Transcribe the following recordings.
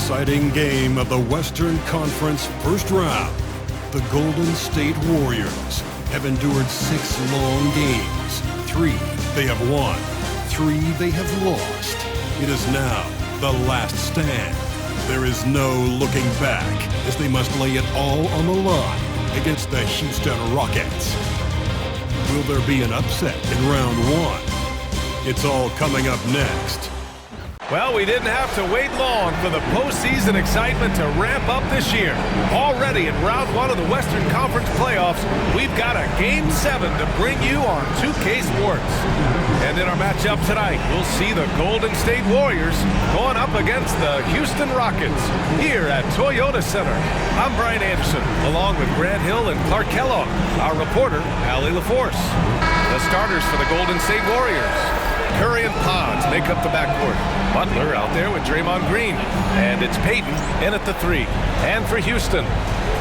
exciting game of the Western Conference first round. The Golden State Warriors have endured 6 long games. 3 they have won, 3 they have lost. It is now the last stand. There is no looking back as they must lay it all on the line against the Houston Rockets. Will there be an upset in round 1? It's all coming up next. Well, we didn't have to wait long for the postseason excitement to ramp up this year. Already in round 1 of the Western Conference playoffs, we've got a Game 7 to bring you on 2K Sports. And in our matchup tonight, we'll see the Golden State Warriors going up against the Houston Rockets here at Toyota Center. I'm Brian Anderson, along with Grant Hill and Clark Kellogg, our reporter, Allie LaForce. The starters for the Golden State Warriors. Curry and Pons make up the backcourt. Butler out there with Draymond Green. And it's Payton in at the 3. And for Houston,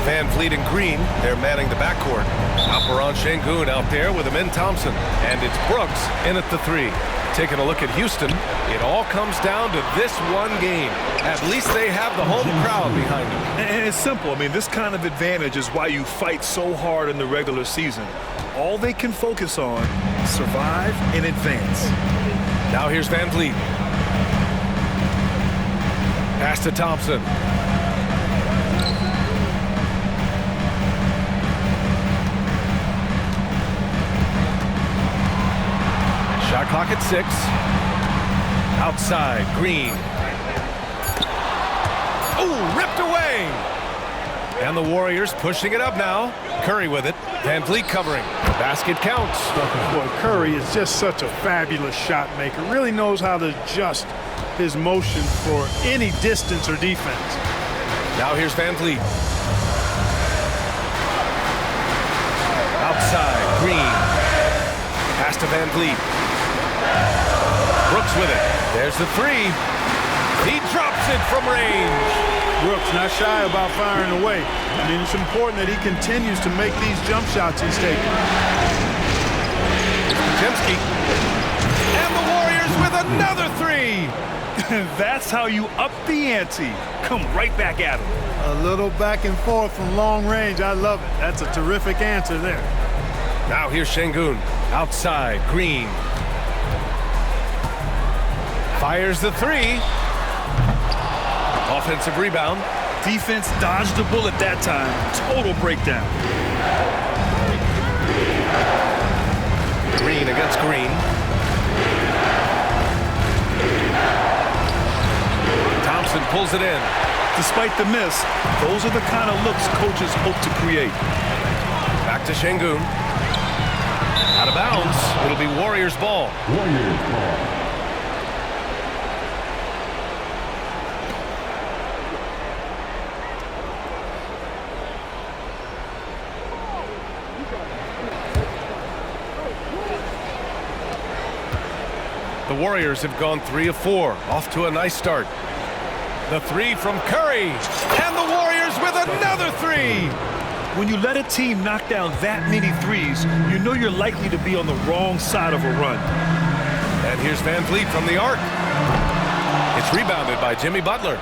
VanVleet and Green, they're manning the backcourt. Alperen Sengun out there with Amin Thompson. And it's Brooks in at the 3. Taking a look at Houston, it all comes down to this one game. At least they have the home crowd behind them. And it's simple. I mean, this kind of advantage is why you fight so hard in the regular season. All they can focus on, survive and advance. Now here's VanVleet. Pass to Thompson. Shot clock at 6. Outside, Green. Ooh, ripped away. And the Warriors pushing it up now. Curry with it. VanVleet covering. The basket counts. Well, Curry is just such a fabulous shot maker. Really knows how to adjust his motion for any distance or defense. Now here's VanVleet. Outside, Green. Pass to VanVleet. Brooks with it. There's the 3. He drops it from range. Brooks not shy about firing away. I mean, it's important that he continues to make these jump shots he's taking. Timsky. And the Warriors with another 3. That's how you up the ante. Come right back at him. A little back and forth from long range. I love it. That's a terrific answer there. Now here's Sengun. Outside, Green. Fires the 3. Offensive rebound. Defense dodged the bullet that time. Total breakdown. Green against Green. Thompson pulls it in. Despite the miss, those are the kind of looks coaches hope to create. Back to Sengun. Out of bounds. It'll be Warriors ball. Warriors ball. The Warriors have gone 3 of 4, off to a nice start. The 3 from Curry, and the Warriors with another 3. When you let a team knock down that many threes, you know you're likely to be on the wrong side of a run. And here's VanVleet from the arc. It's rebounded by Jimmy Butler.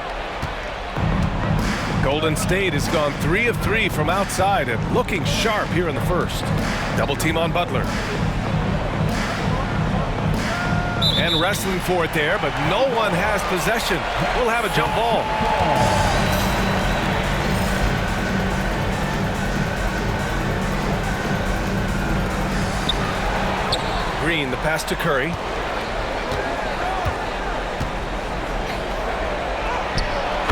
Golden State has gone 3 of 3 from outside and looking sharp here in the first. Double team on Butler. And wrestling for it there, but no one has possession. We'll have a jump ball. Green, the pass to Curry.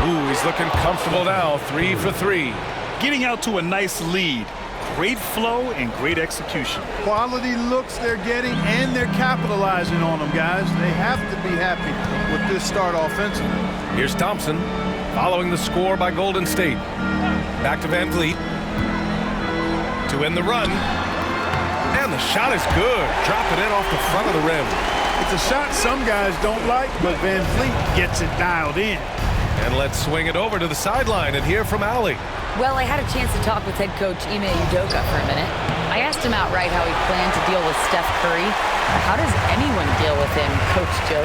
Ooh, he's looking comfortable now. 3 for 3. Getting out to a nice lead. Great flow and great execution. Quality looks they're getting, and they're capitalizing on them, guys. They have to be happy with this start offensively. Here's Thompson, following the score by Golden State. Back to VanVleet. To end the run. And the shot is good. Drop it in off the front of the rim. It's a shot some guys don't like, but VanVleet gets it dialed in. And let's swing it over to the sideline and hear from Allie. Well, I had a chance to talk with head coach Ime Udoka for a minute. I asked him outright how he planned to deal with Steph Curry. How does anyone deal with him, Coach Joe?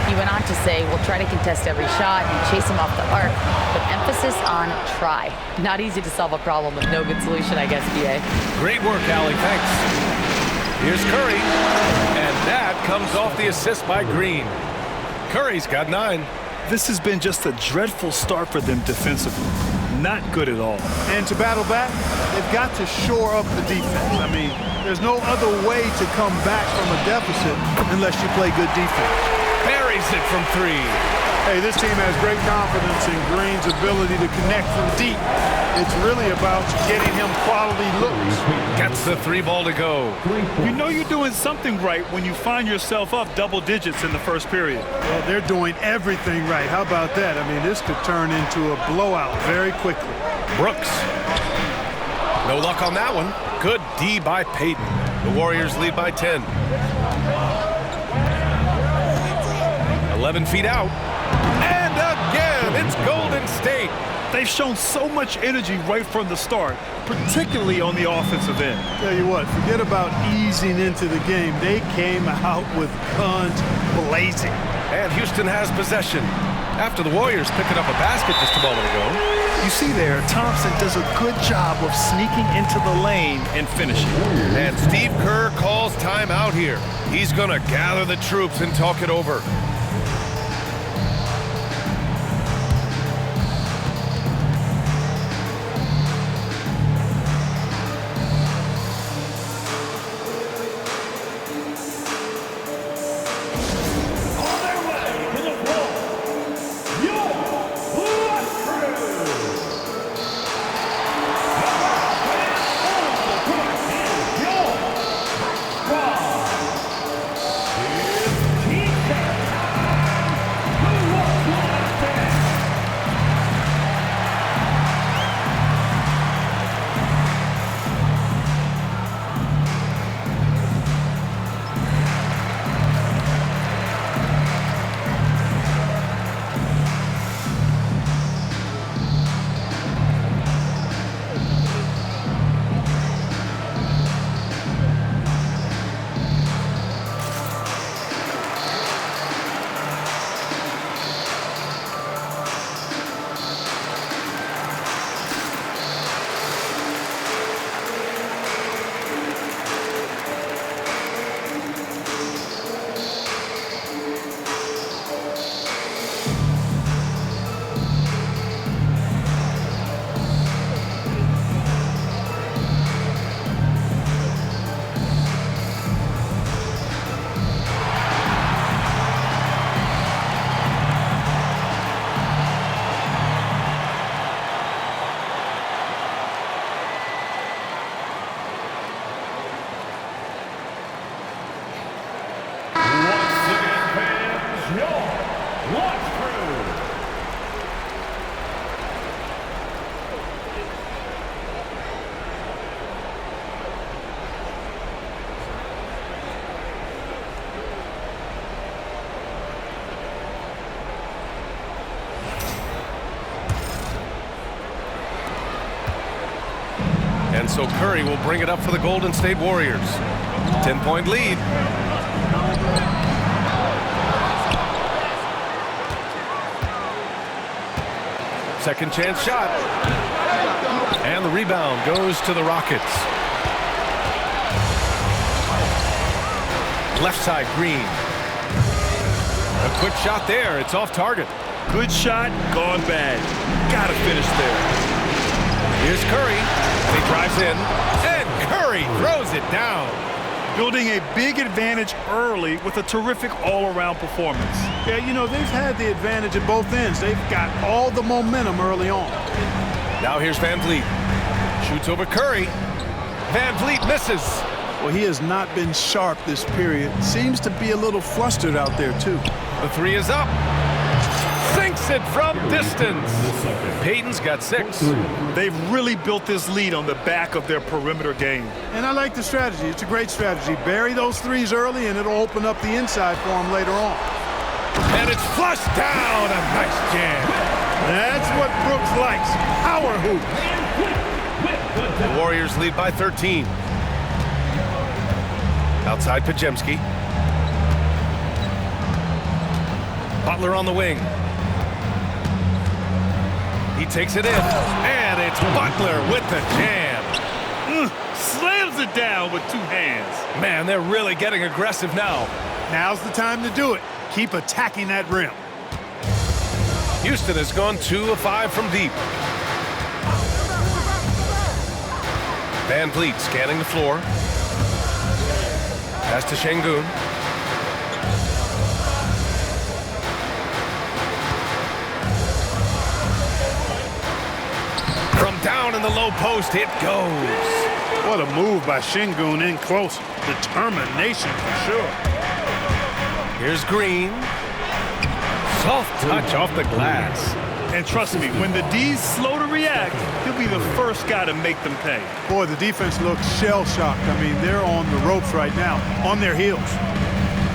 He went on to say, we'll try to contest every shot and chase him off the arc, but emphasis on try. Not easy to solve a problem with no good solution, I guess, BA. Great work, Allie. Thanks. Here's Curry. And that comes off the assist by Green. Curry's got 9. This has been just a dreadful start for them defensively. Not good at all. And to battle back, they've got to shore up the defense. I mean, there's no other way to come back from a deficit unless you play good defense. Buries it from 3. Hey, this team has great confidence in Green's ability to connect from deep. It's really about getting him quality looks. Gets the 3 ball to go. You know you're doing something right when you find yourself up double digits in the first period. Well, they're doing everything right. How about that? I mean, this could turn into a blowout very quickly. Brooks. No luck on that one. Good D by Payton. The Warriors lead by 10. 11 feet out. And again, it's Golden State. They've shown so much energy right from the start, particularly on the offensive end. Tell you what, forget about easing into the game. They came out with guns blazing. And Houston has possession. After the Warriors picking up a basket just a moment ago. You see there, Thompson does a good job of sneaking into the lane and finishing. And Steve Kerr calls timeout here. He's going to gather the troops and talk it over. And so Curry will bring it up for the Golden State Warriors. 10-point lead. Second chance shot. And the rebound goes to the Rockets. Left side, Green. A quick shot there. It's off target. Good shot, gone bad. Gotta finish there. Here's Curry. And he drives in. And Curry throws it down. Building a big advantage early with a terrific all-around performance. Yeah, you know, they've had the advantage at both ends. They've got all the momentum early on. Now here's VanVleet. Shoots over Curry. VanVleet misses. Well, he has not been sharp this period. Seems to be a little flustered out there, too. The three is up. Sinks it from distance. Payton's got 6. They've really built this lead on the back of their perimeter game. And I like the strategy. It's a great strategy. Bury those threes early, and it'll open up the inside for them later on. And it's flushed down. A nice jam. That's what Brooks likes. Power hoop. The Warriors lead by 13. Outside Pajemski. Butler on the wing. He takes it in, and it's Butler with the jam. Slams it down with 2 hands. Man, they're really getting aggressive now. Now's the time to do it. Keep attacking that rim. Houston has gone 2 of 5 from deep. VanVleet scanning the floor. Pass to Şengün. From down in the low post, it goes. What a move by Şengün in close. Determination for sure. Here's Green. Soft touch off the glass. And trust me, when the D's slow to react, he'll be the first guy to make them pay. Boy, the defense looks shell-shocked. I mean, they're on the ropes right now, on their heels.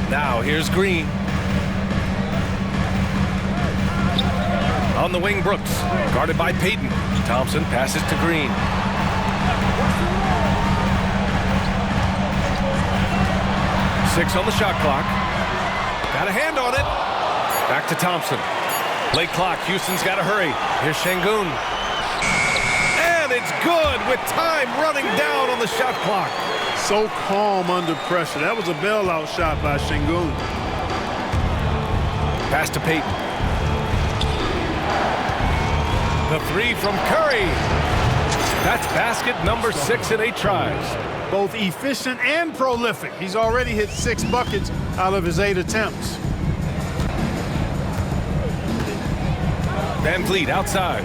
Now here's Green. On the wing, Brooks. Guarded by Payton. Thompson passes to Green. Six on the shot clock. Got a hand on it. Back to Thompson. Late clock. Houston's got to hurry. Here's Şengün. And it's good with time running down on the shot clock. So calm under pressure. That was a bailout shot by Şengün. Pass to Payton. The 3 from Curry. That's basket number 6 in 8 tries. Both efficient and prolific. He's already hit 6 buckets out of his 8 attempts. VanVleet outside.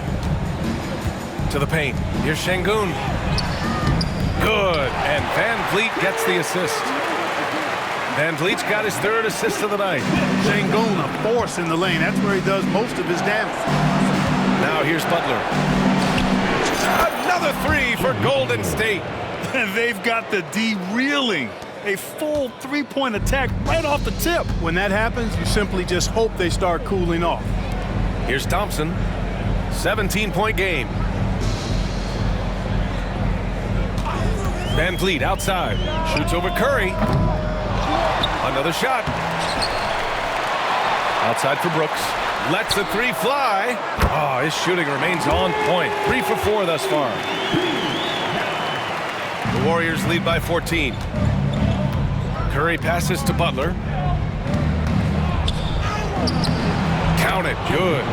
To the paint. Here's Şengün. Good. And VanVleet gets the assist. VanVleet's got his 3rd assist of the night. Şengün, a force in the lane. That's where he does most of his damage. Now here's Butler. Another 3 for Golden State. And they've got the D reeling. A full 3-point attack right off the tip. When that happens, you simply just hope they start cooling off. Here's Thompson. 17-point game. VanVleet outside. Shoots over Curry. Another shot. Outside for Brooks. Lets the 3 fly. Oh, his shooting remains on point. 3 for 4 thus far. The Warriors lead by 14. Curry passes to Butler. Count it. Good.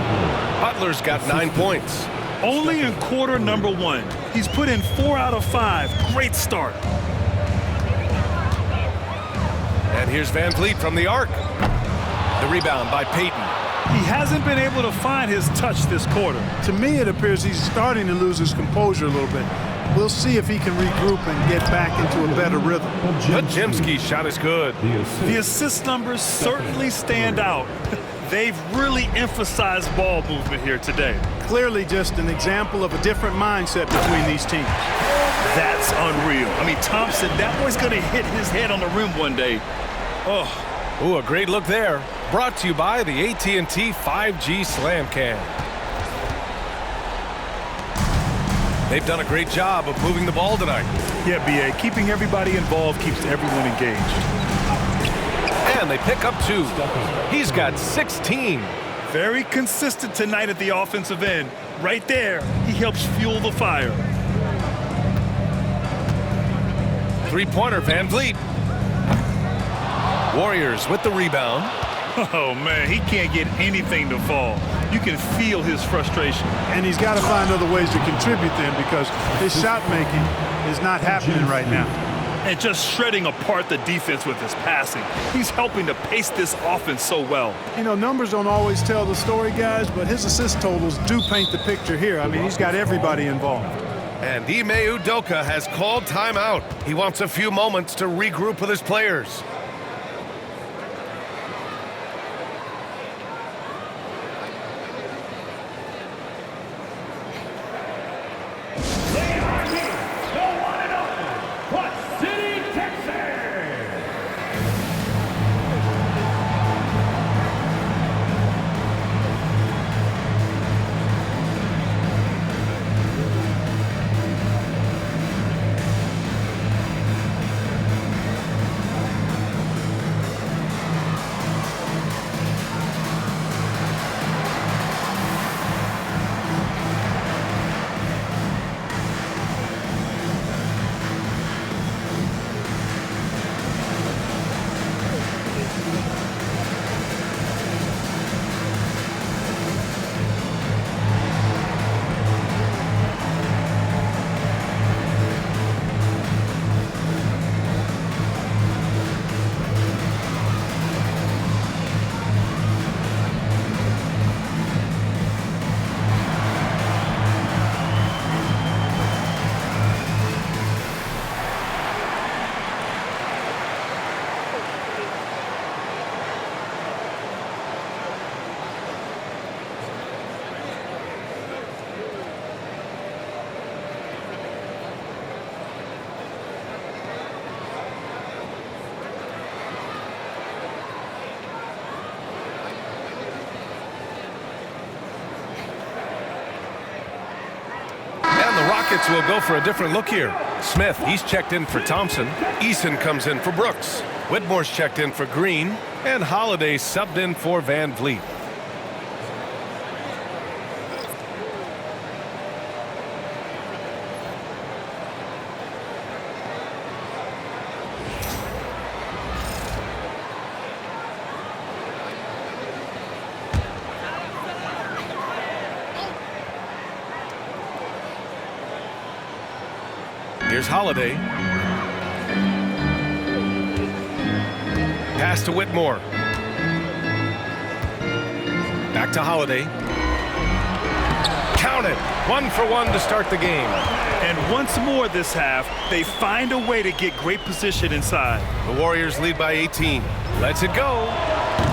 Butler's got 9 points. Only in quarter number 1. He's put in 4 out of 5. Great start. And here's VanVleet from the arc. The rebound by Payton. He hasn't been able to find his touch this quarter. To me, it appears he's starting to lose his composure a little bit. We'll see if he can regroup and get back into a better rhythm. Pajemski's shot is good. The assist numbers certainly stand out. They've really emphasized ball movement here today. Clearly just an example of a different mindset between these teams. That's unreal. I mean, Thompson, that boy's going to hit his head on the rim one day. Oh. Ooh, a great look there. Brought to you by the AT&T 5G Slam Cam. They've done a great job of moving the ball tonight. Yeah, B.A., keeping everybody involved keeps everyone engaged. And they pick up 2. He's got 16. Very consistent tonight at the offensive end. Right there, he helps fuel the fire. 3-pointer, VanVleet. Warriors with the rebound. Oh, man, he can't get anything to fall. You can feel his frustration. And he's got to find other ways to contribute then because his shot making is not happening right now. And just shredding apart the defense with his passing. He's helping to pace this offense so well. You know, numbers don't always tell the story, guys, but his assist totals do paint the picture here. I mean, he's got everybody involved. And Ime Udoka has called timeout. He wants a few moments to regroup with his players. Rockets will go for a different look here. Smith, he's checked in for Thompson. Eason comes in for Brooks. Whitmore's checked in for Green. And Holiday subbed in for VanVleet. Here's Holiday. Pass to Whitmore. Back to Holiday. Count it. 1 for 1 to start the game. And once more this half, they find a way to get great position inside. The Warriors lead by 18. Lets it go.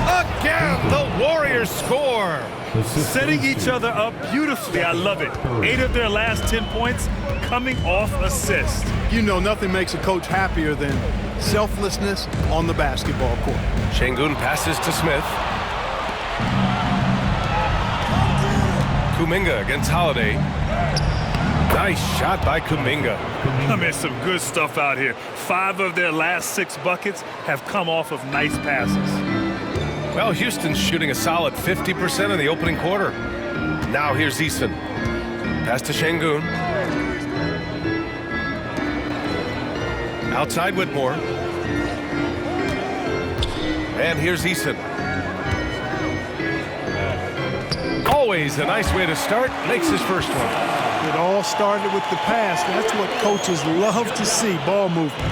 Again, the Warriors score. Setting each other up beautifully. I love it. 8 of their last 10 points coming off assists. You know, nothing makes a coach happier than selflessness on the basketball court. Şengün passes to Smith. Kuminga against Holiday. Nice shot by Kuminga. I mean, some good stuff out here. 5 of their last 6 buckets have come off of nice passes. Well, Houston's shooting a solid 50% in the opening quarter. Now here's Eason. Pass to Şengün. Outside Whitmore. And here's Eason. Always a nice way to start. Makes his first one. It all started with the pass. That's what coaches love to see, ball movement.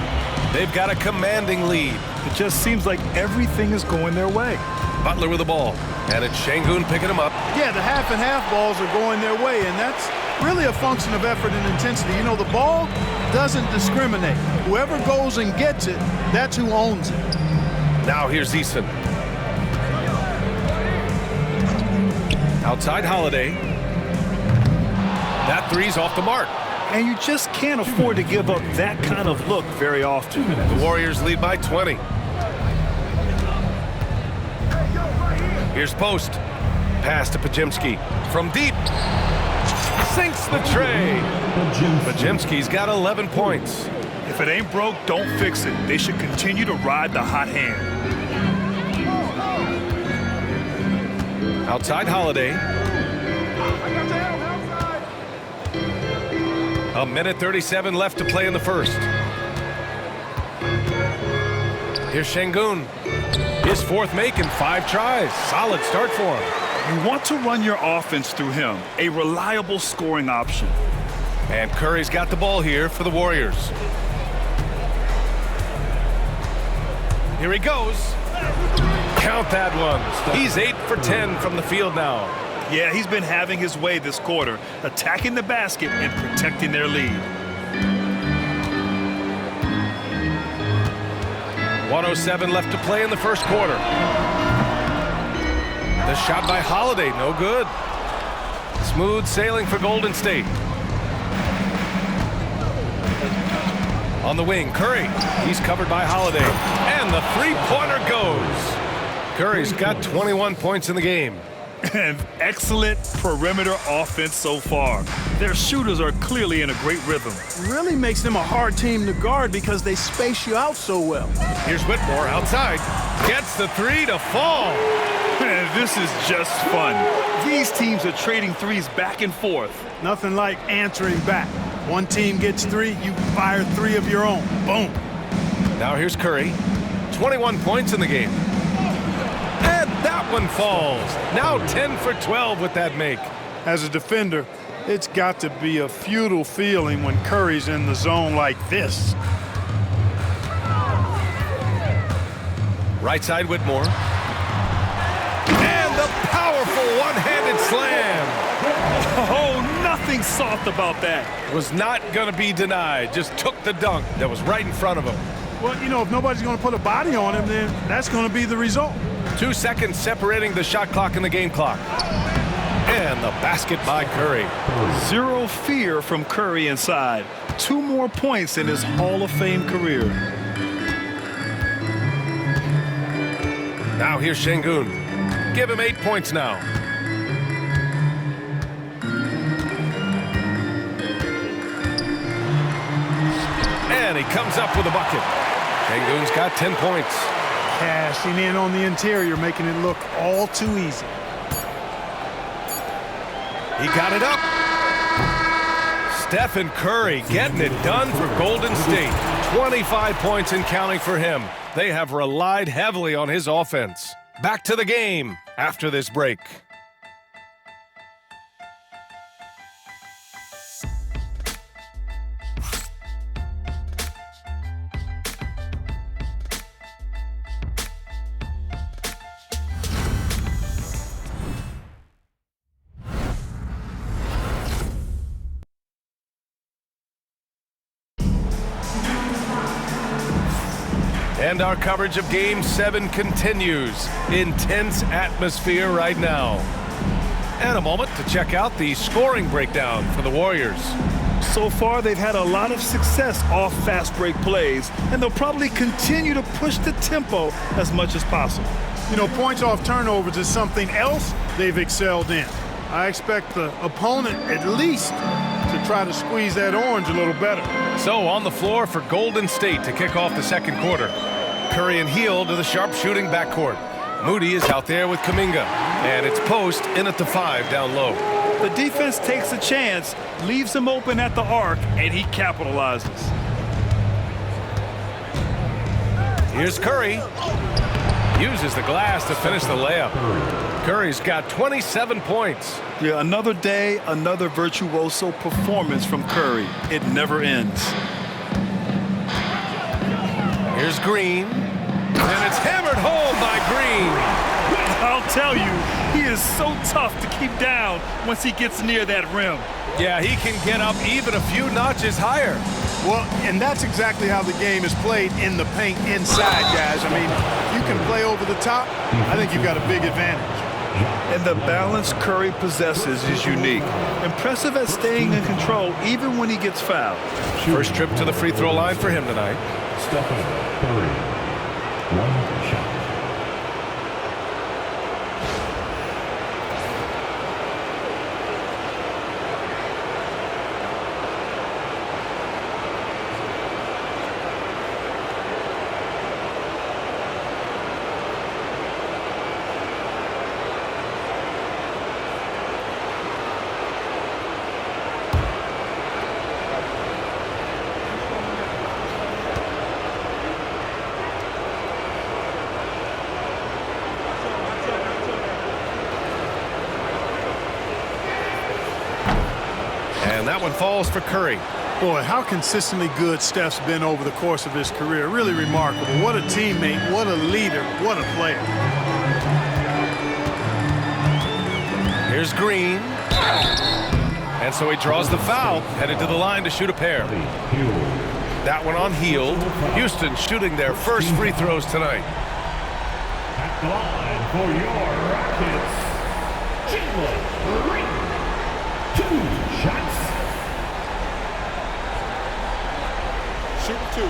They've got a commanding lead. It just seems like everything is going their way. Butler with the ball. And it's Şengün picking him up. Yeah, the half-and-half balls are going their way, and that's really a function of effort and intensity. You know, the ball doesn't discriminate. Whoever goes and gets it, that's who owns it. Now here's Eason. Outside Holiday. That three's off the mark. And you just can't afford to give up that kind of look very often. The Warriors lead by 20. Here's Post. Pass to Podziemski. From deep. Sinks the tray. Podziemski's got 11 points. If it ain't broke, don't fix it. They should continue to ride the hot hand. Outside Holiday. A minute 37 left to play in the first. Here's Şengün. His 4th make in 5 tries. Solid start for him. You want to run your offense through him, a reliable scoring option. And Curry's got the ball here for the Warriors. Here he goes. Count that one. He's 8 for 10 from the field now. Yeah, he's been having his way this quarter, attacking the basket and protecting their lead. 1:07 left to play in the first quarter. The shot by Holiday, no good. Smooth sailing for Golden State. On the wing, Curry. He's covered by Holiday. And the three-pointer goes. Curry's got 21 points in the game. And excellent perimeter offense so far. Their shooters are clearly in a great rhythm. Really makes them a hard team to guard because they space you out so well. Here's Whitmore outside. Gets the three to fall. Man, this is just fun. These teams are trading threes back and forth. Nothing like answering back. One team gets 3, you fire 3 of your own. Boom. Now here's Curry. 21 points in the game. And that one falls. Now 10 for 12 with that make. As a defender, it's got to be a futile feeling when Curry's in the zone like this. Right side Whitmore. And the powerful one-handed slam. Oh, nothing soft about that. Was not going to be denied. Just took the dunk that was right in front of him. Well, you know, if nobody's going to put a body on him, then that's going to be the result. 2 seconds separating the shot clock and the game clock. And the basket by Curry. Zero fear from Curry inside. 2 more points in his Hall of Fame career. Now here's Şengün. Give him 8 points now. And he comes up with a bucket. Sengun's got 10 points. Cashing in on the interior, making it look all too easy. He got it up. Stephen Curry getting it done for Golden State. 25 points and counting for him. They have relied heavily on his offense. Back to the game after this break. And our coverage of Game 7 continues. Intense atmosphere right now. And a moment to check out the scoring breakdown for the Warriors. So far, they've had a lot of success off fast break plays, and they'll probably continue to push the tempo as much as possible. You know, points off turnovers is something else they've excelled in. I expect the opponent at least to try to squeeze that orange a little better. So on the floor for Golden State to kick off the second quarter. Curry and Hield to the sharpshooting backcourt. Moody is out there with Kuminga. And it's Post in at the 5 down low. The defense takes a chance, leaves him open at the arc, and he capitalizes. Here's Curry. Uses the glass to finish the layup. Curry's got 27 points. Yeah, another day, another virtuoso performance from Curry. It never ends. Here's Green. And it's hammered home by Green. I'll tell you, he is so tough to keep down once he gets near that rim. Yeah, he can get up even a few notches higher. Well, and that's exactly how the game is played in the paint inside, guys. I mean, if you can play over the top, I think you've got a big advantage. And the balance Curry possesses is unique. Impressive at staying in control even when he gets fouled. First trip to the free throw line for him tonight. Stephen Curry. One shot. And that one falls for Curry. Boy, how consistently good Steph's been over the course of his career. Really remarkable. What a teammate, what a leader, what a player. Here's Green. And so he draws the foul, headed to the line to shoot a pair. That one on Hield. Houston shooting their first free throws tonight. At the line for your Rockets, Jalen Green. 2 shots. Shoot 2.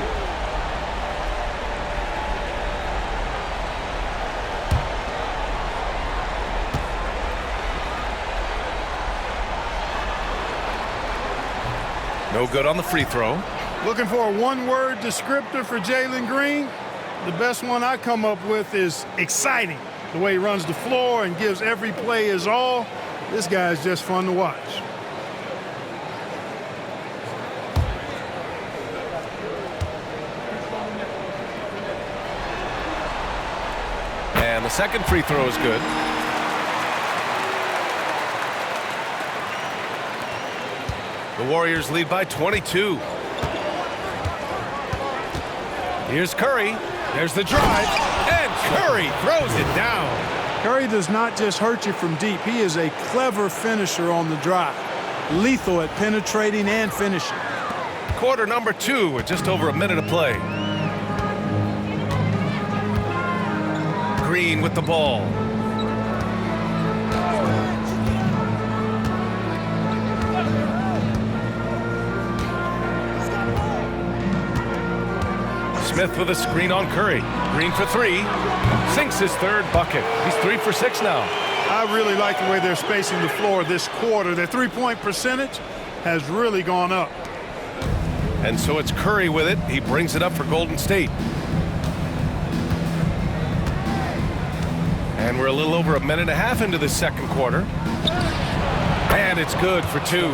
No good on the free throw. Looking for a one-word descriptor for Jalen Green? The best one I come up with is exciting. The way he runs the floor and gives every play his all. This guy's just fun to watch. And the second free throw is good. The Warriors lead by 22. Here's Curry. There's the drive. And Curry throws it down. Curry does not just hurt you from deep. He is a clever finisher on the drive. Lethal at penetrating and finishing. Quarter number 2 with just over a minute of play. Green with the ball. Smith with a screen on Curry. Green for 3. Sinks his third bucket. He's 3 for 6 now. I really like the way they're spacing the floor this quarter. Their three-point percentage has really gone up. And so it's Curry with it. He brings it up for Golden State. And we're a little over a minute and a half into the second quarter. And it's good for 2.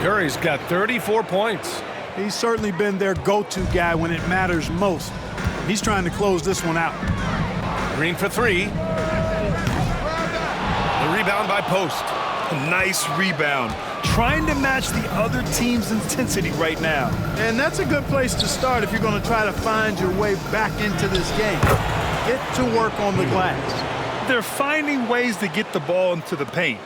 Curry's got 34 points. He's certainly been their go-to guy when it matters most. He's trying to close this one out. Green for 3. The rebound by Post. A nice rebound. Trying to match the other team's intensity right now. And that's a good place to start if you're going to try to find your way back into this game. Get to work on the glass. They're finding ways to get the ball into the paint.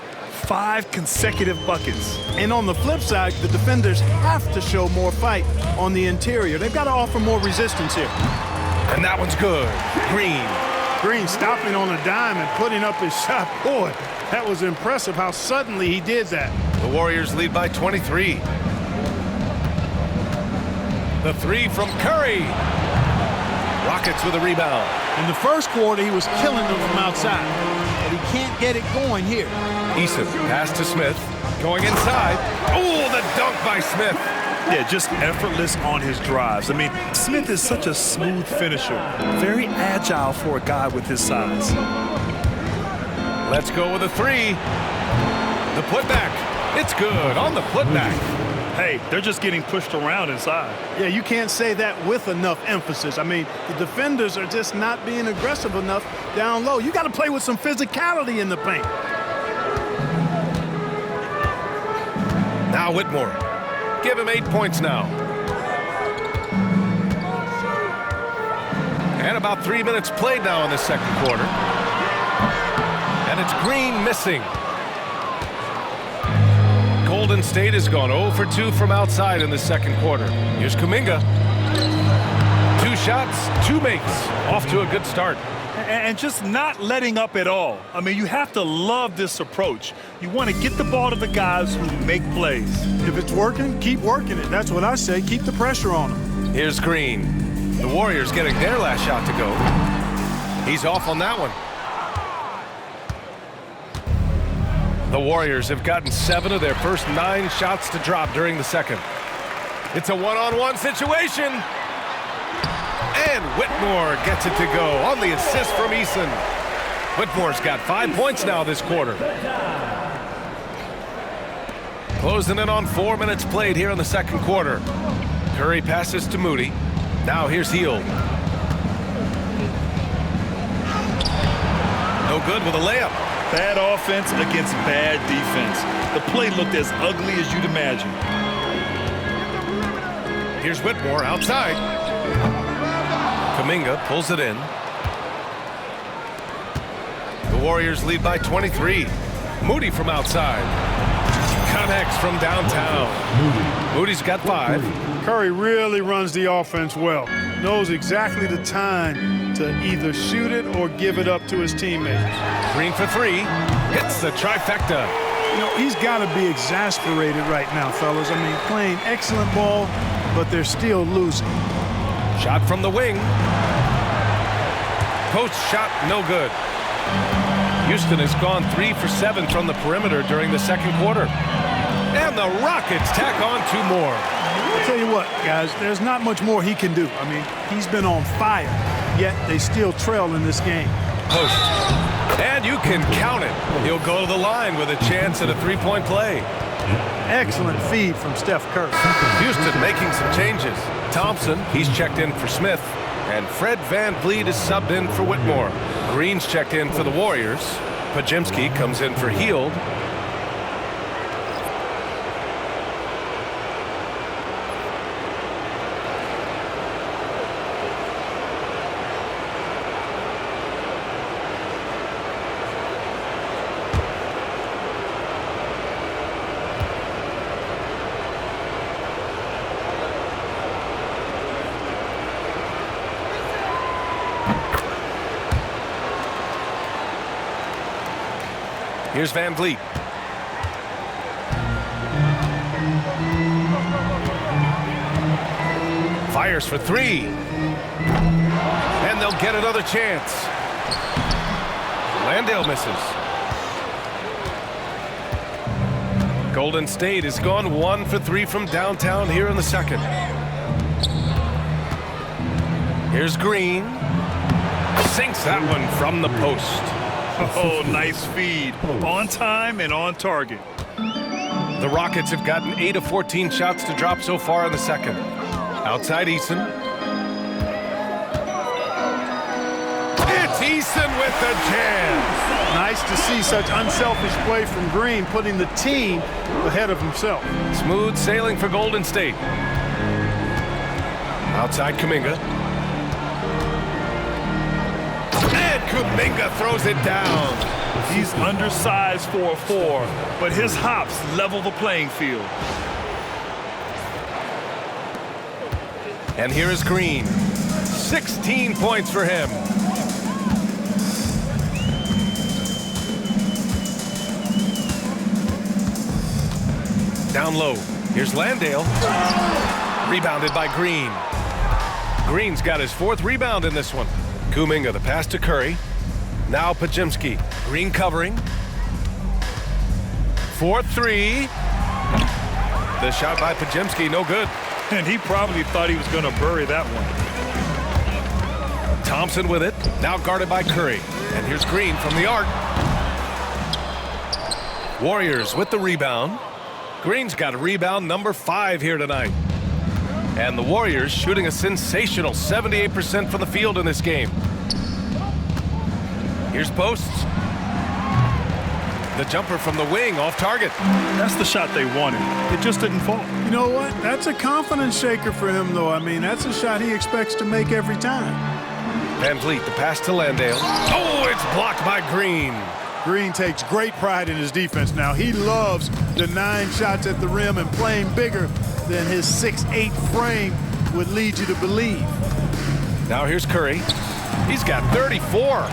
5 consecutive buckets. And on the flip side, the defenders have to show more fight on the interior. They've got to offer more resistance here. And that one's good. Green stopping on a dime and putting up his shot. Boy, that was impressive how suddenly he did that. The Warriors lead by 23. The 3 from Curry. Rockets with a rebound. In the first quarter, he was killing them from outside, but he can't get it going here. Eason pass to Smith. Going inside. Oh, the dunk by Smith. Yeah, just effortless on his drives. I mean, Smith is such a smooth finisher. Very agile for a guy with his size. Let's go with a 3. The putback. It's good on the putback. Hey, they're just getting pushed around inside. Yeah, you can't say that with enough emphasis. I mean, the defenders are just not being aggressive enough down low. You got to play with some physicality in the paint. Now Whitmore. Give him 8 points now. And about 3 minutes played now in the second quarter. And it's Green missing. Golden State has gone 0 for 2 from outside in the second quarter. Here's Kuminga. 2 shots, 2 makes. Off to a good start. And just not letting up at all. I mean, you have to love this approach. You want to get the ball to the guys who make plays. If it's working, keep working it. That's what I say. Keep the pressure on them. Here's Green. The Warriors getting their last shot to go. He's off on that one. The Warriors have gotten 7 of their first 9 shots to drop during the second. It's a one-on-one situation. And Whitmore gets it to go on the assist from Eason. Whitmore's got 5 points now this quarter. Closing in on 4 minutes played here in the second quarter. Curry passes to Moody. Now here's Hield. No good with a layup. Bad offense against bad defense. The play looked as ugly as you'd imagine. Here's Whitmore outside. Kuminga pulls it in. The Warriors lead by 23. Moody from outside. Connects from downtown. Moody's got 5. Curry really runs the offense well. Knows exactly the time to either shoot it or give it up to his teammates. Green for 3. Hits the trifecta. You know, he's got to be exasperated right now, fellas. I mean, playing excellent ball, but they're still losing. Shot from the wing. Post shot, no good. Houston has gone 3 for 7 from the perimeter during the second quarter. And the Rockets tack on 2 more. I'll tell you what, guys, there's not much more he can do. I mean, he's been on fire, yet they still trail in this game. Post. And you can count it. He'll go to the line with a chance at a 3-point play. Excellent feed from Steph Curry. Houston making some changes. Thompson, he's checked in for Smith. And Fred VanVleet is subbed in for Whitmore. Green's checked in for the Warriors. Pajimski comes in for Hield. Here's VanVleet. Fires for 3. And they'll get another chance. Landale misses. Golden State has gone 1 for 3 from downtown here in the second. Here's Green. Sinks that one from the post. Oh, nice feed. On time and on target. The Rockets have gotten 8 of 14 shots to drop so far in the second. Outside Eason. It's Eason with the jam. Nice to see such unselfish play from Green, putting the team ahead of himself. Smooth sailing for Golden State. Outside Kuminga. And Kuminga throws it down. He's undersized for a 4, but his hops level the playing field. And here is Green. 16 points for him. Down low. Here's Landale. Rebounded by Green. Green's got his 4th rebound in this one. Kuminga, the pass to Curry. Now Podziemski. Green covering. 4-3. The shot by Podziemski, no good. And he probably thought he was going to bury that one. Thompson with it. Now guarded by Curry. And here's Green from the arc. Warriors with the rebound. Green's got a rebound number 5 here tonight. And the Warriors shooting a sensational 78% from the field in this game. Here's Posts. The jumper from the wing off target. That's the shot they wanted. It just didn't fall. You know what? That's a confidence shaker for him, though. I mean, that's a shot he expects to make every time. VanVleet, the pass to Landale. Oh, it's blocked by Green. Green takes great pride in his defense now. He loves the 9 shots at the rim and playing bigger than his 6'8" frame would lead you to believe. Now here's Curry. He's got 34.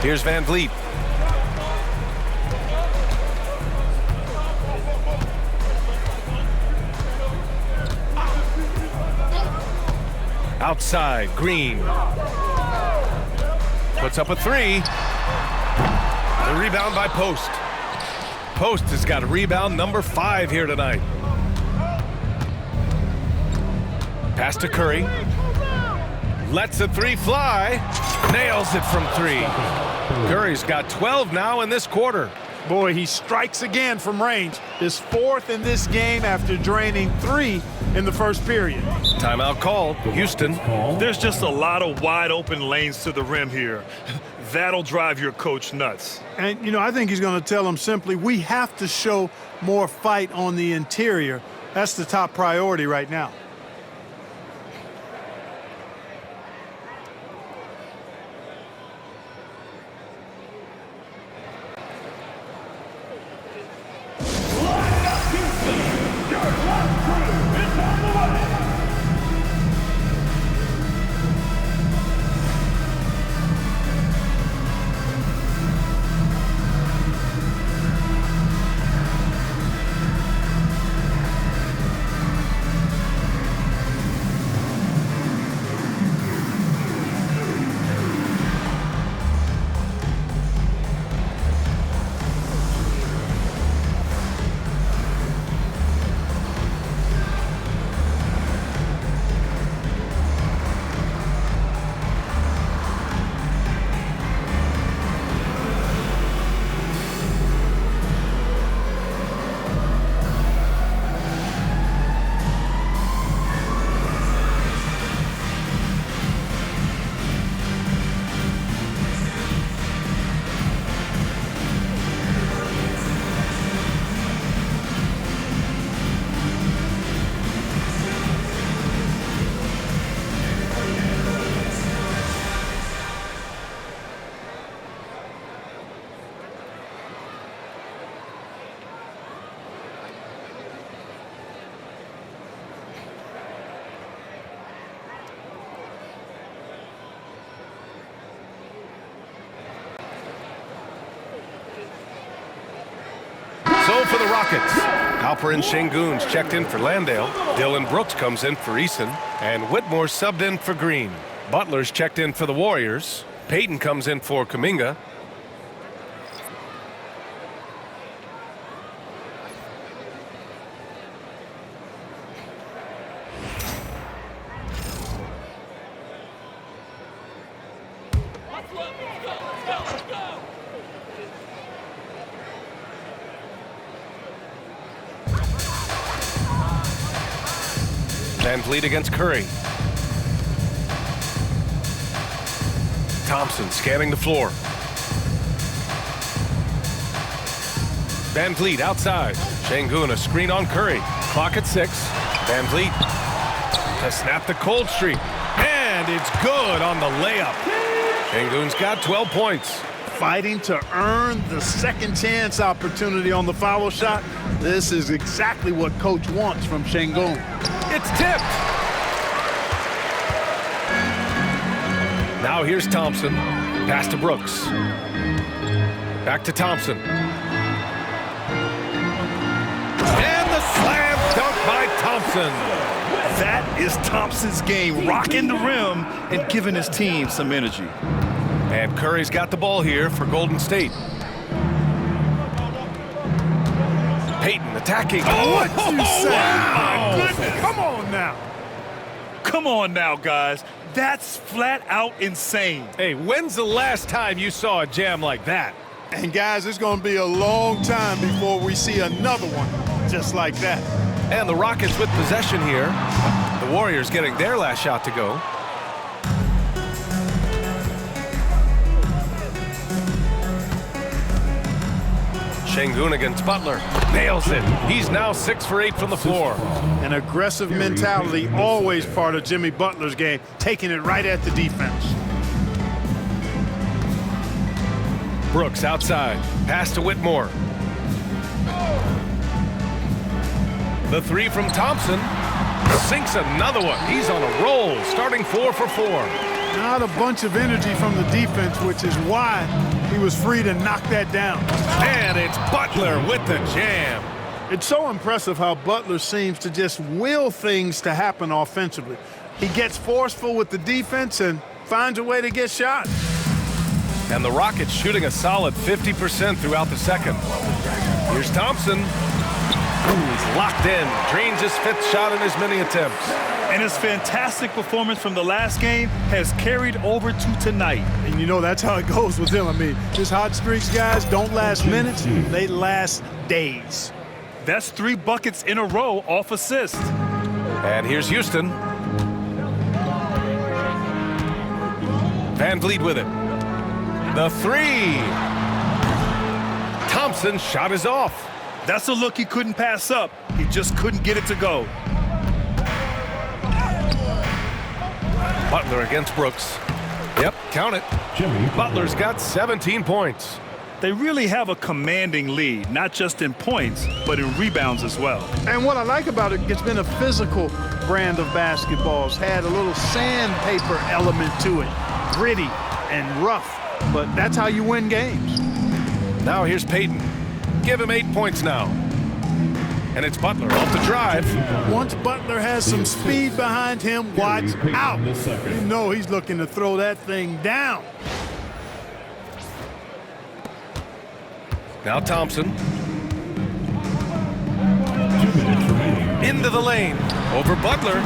Here's VanVleet. Outside, Green. Puts up a 3. The rebound by Post. Post has got a rebound number 5 here tonight. Pass to Curry. Lets the 3 fly. Nails it from 3. Curry's got 12 now in this quarter. Boy, he strikes again from range. His 4th in this game after draining 3 in the first period. Timeout called. Houston. There's just a lot of wide open lanes to the rim here. That'll drive your coach nuts. And, you know, I think he's going to tell him simply, we have to show more fight on the interior. That's the top priority right now. So for the Rockets, Halper and Şengün's checked in for Landale. Dillon Brooks comes in for Eason. And Whitmore subbed in for Green. Butler's checked in for the Warriors. Payton comes in for Kuminga. VanVleet against Curry. Thompson scanning the floor. VanVleet outside. Şengün a screen on Curry. Clock at 6. VanVleet to snap the cold streak. And it's good on the layup. Şengün's got 12 points. Fighting to earn the second chance opportunity on the foul shot. This is exactly what coach wants from Şengün. It's tipped. Now here's Thompson. Pass to Brooks. Back to Thompson. And the slam dunk by Thompson. That is Thompson's game, rocking the rim and giving his team some energy. And Curry's got the ball here for Golden State. Payton attacking. What'd you say? Wow. My goodness. Come on now. Come on now, guys. That's flat out insane. Hey, when's the last time you saw a jam like that? And guys, it's going to be a long time before we see another one just like that. And the Rockets with possession here. The Warriors getting their last shot to go. Şengün against Butler. Nails it. He's now 6 for 8 from the floor. An aggressive mentality, always part of Jimmy Butler's game, taking it right at the defense. Brooks outside. Pass to Whitmore. The three from Thompson. Sinks another one. He's on a roll, starting 4 for 4. Not a bunch of energy from the defense, which is why he was free to knock that down. And it's Butler with the jam. It's so impressive how Butler seems to just will things to happen offensively. He gets forceful with the defense and finds a way to get shots. And the Rockets shooting a solid 50% throughout the second. Here's Thompson. He's locked in. Drains his 5th shot in as many attempts. And his fantastic performance from the last game has carried over to tonight. And you know, that's how it goes with him. I mean, his hot streaks, guys, don't last minutes. They last days. That's 3 buckets in a row off assist. And here's Houston. VanVleet with it. The 3. Thompson's shot is off. That's a look he couldn't pass up. He just couldn't get it to go. Butler against Brooks. Yep, count it. Butler's got 17 points. They really have a commanding lead, not just in points, but in rebounds as well. And what I like about it, it's been a physical brand of basketball. It's had a little sandpaper element to it. Gritty and rough, but that's how you win games. Now here's Payton. Give him 8 points now. And it's Butler off the drive. Once Butler has some speed behind him, watch out. You know he's looking to throw that thing down. Now Thompson. Into the lane. Over Butler.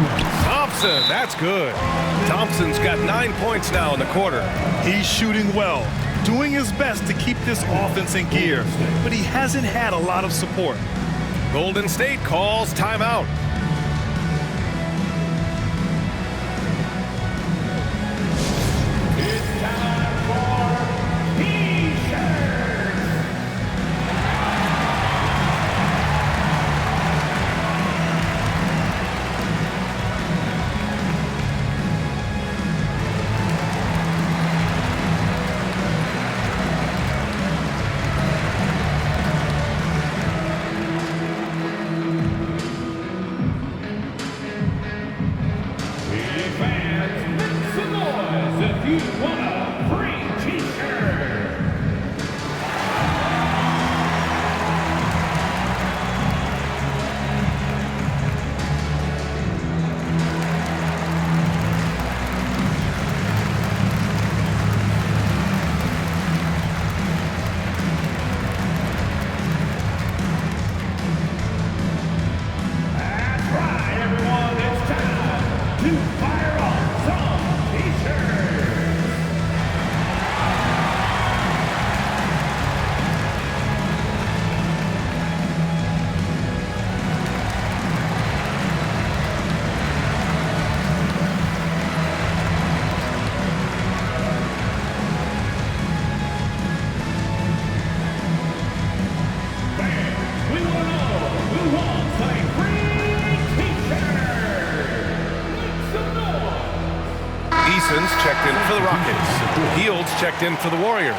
Thompson, that's good. Thompson's got 9 points now in the quarter. He's shooting well, doing his best to keep this offense in gear, but he hasn't had a lot of support. Golden State calls timeout. It's time for T-shirts. Parsons checked in for the Rockets. Fields checked in for the Warriors.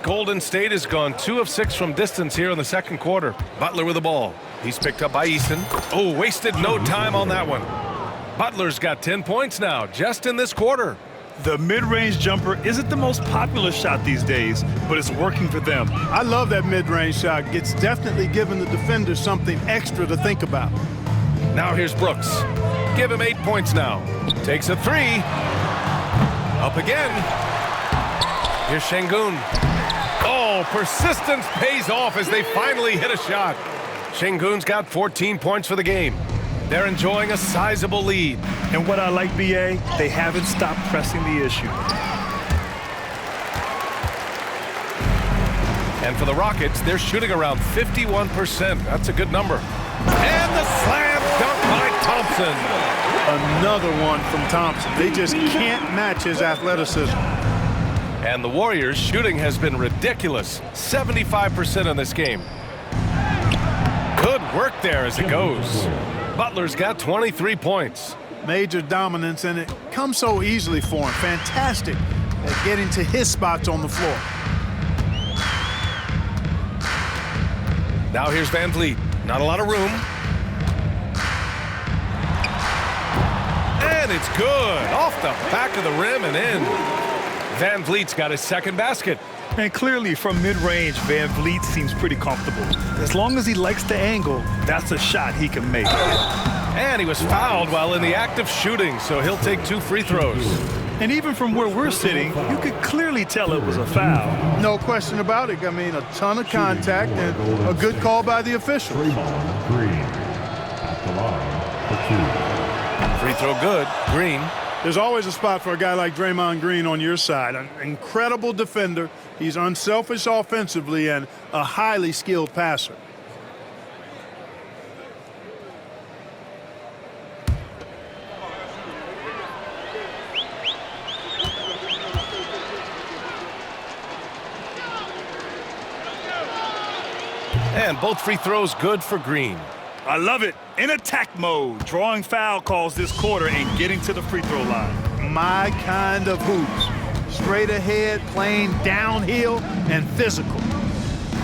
Golden State has gone 2 of 6 from distance here in the second quarter. Butler with the ball. He's picked up by Easton. Oh, wasted no time on that one. Butler's got 10 points now, just in this quarter. The mid-range jumper isn't the most popular shot these days, but it's working for them. I love that mid-range shot. It's definitely giving the defender something extra to think about. Now here's Brooks. Give him 8 points now. Takes a 3. Up again. Here's Şengün. Oh, persistence pays off as they finally hit a shot. Şengün's got 14 points for the game. They're enjoying a sizable lead. And what I like, BA, they haven't stopped pressing the issue. And for the Rockets, they're shooting around 51%. That's a good number. And the slam dunk by Thompson. Another one from Thompson. They just can't match his athleticism. And the Warriors' shooting has been ridiculous. 75% in this game. Good work there as it goes. Butler's got 23 points. Major dominance, and it comes so easily for him. Fantastic at getting to his spots on the floor. Now here's VanVleet. Not a lot of room. And it's good. Off the back of the rim and in. VanVleet's got his second basket. And clearly from mid-range, VanVleet seems pretty comfortable. As long as he likes the angle, that's a shot he can make. And he was fouled while in the act of shooting, so he'll take 2 free throws. And even from where we're sitting, you could clearly tell it was a foul. No question about it. I mean, a ton of contact and a good call by the official. Free throw good. Green. There's always a spot for a guy like Draymond Green on your side. An incredible defender. He's unselfish offensively and a highly skilled passer. And both free throws good for Green. I love it. In attack mode, drawing foul calls this quarter and getting to the free throw line. My kind of hoops. Straight ahead, playing downhill, and physical.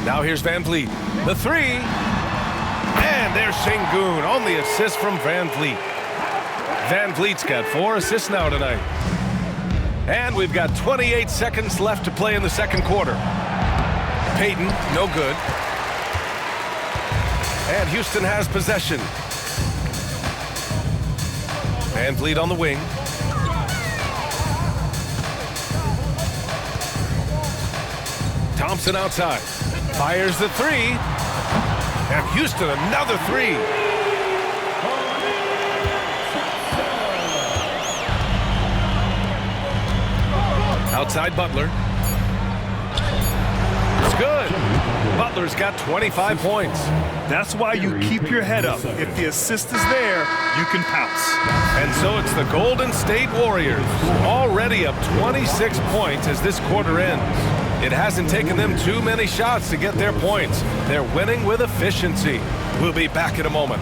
Now here's VanVleet. The 3. And there's Şengün on the assist from VanVleet. VanVleet's got 4 assists now tonight. And we've got 28 seconds left to play in the second quarter. Payton, no good. And Houston has possession. VanVleet on the wing. Thompson outside. Fires the 3. And Houston another 3. Outside Butler. It's good. Butler's got 25 points. That's why you keep your head up. If the assist is there, you can pounce. And so it's the Golden State Warriors, already up 26 points as this quarter ends. It hasn't taken them too many shots to get their points. They're winning with efficiency. We'll be back in a moment.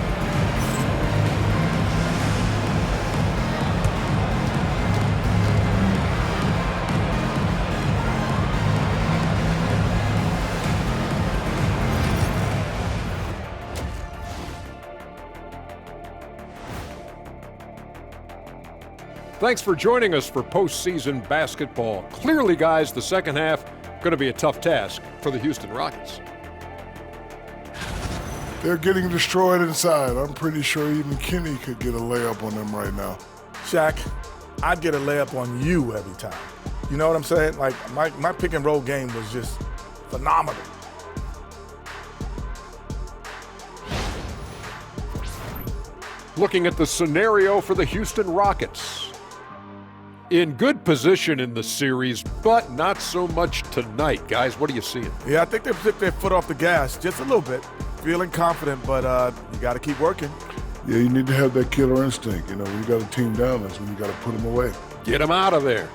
Thanks for joining us for postseason basketball. Clearly, guys, the second half going to be a tough task for the Houston Rockets. They're getting destroyed inside. I'm pretty sure even Kenny could get a layup on them right now. Shaq, I'd get a layup on you every time. You know what I'm saying? Like, my pick and roll game was just phenomenal. Looking at the scenario for the Houston Rockets. in good position in the series, but not so much tonight. Guys, what are you seeing? Yeah, I think they took their foot off the gas just a little bit. Feeling confident, but you got to keep working. Yeah, you need to have that killer instinct. You know, when you got a team down, that's when you got to put them away. Get them out of there.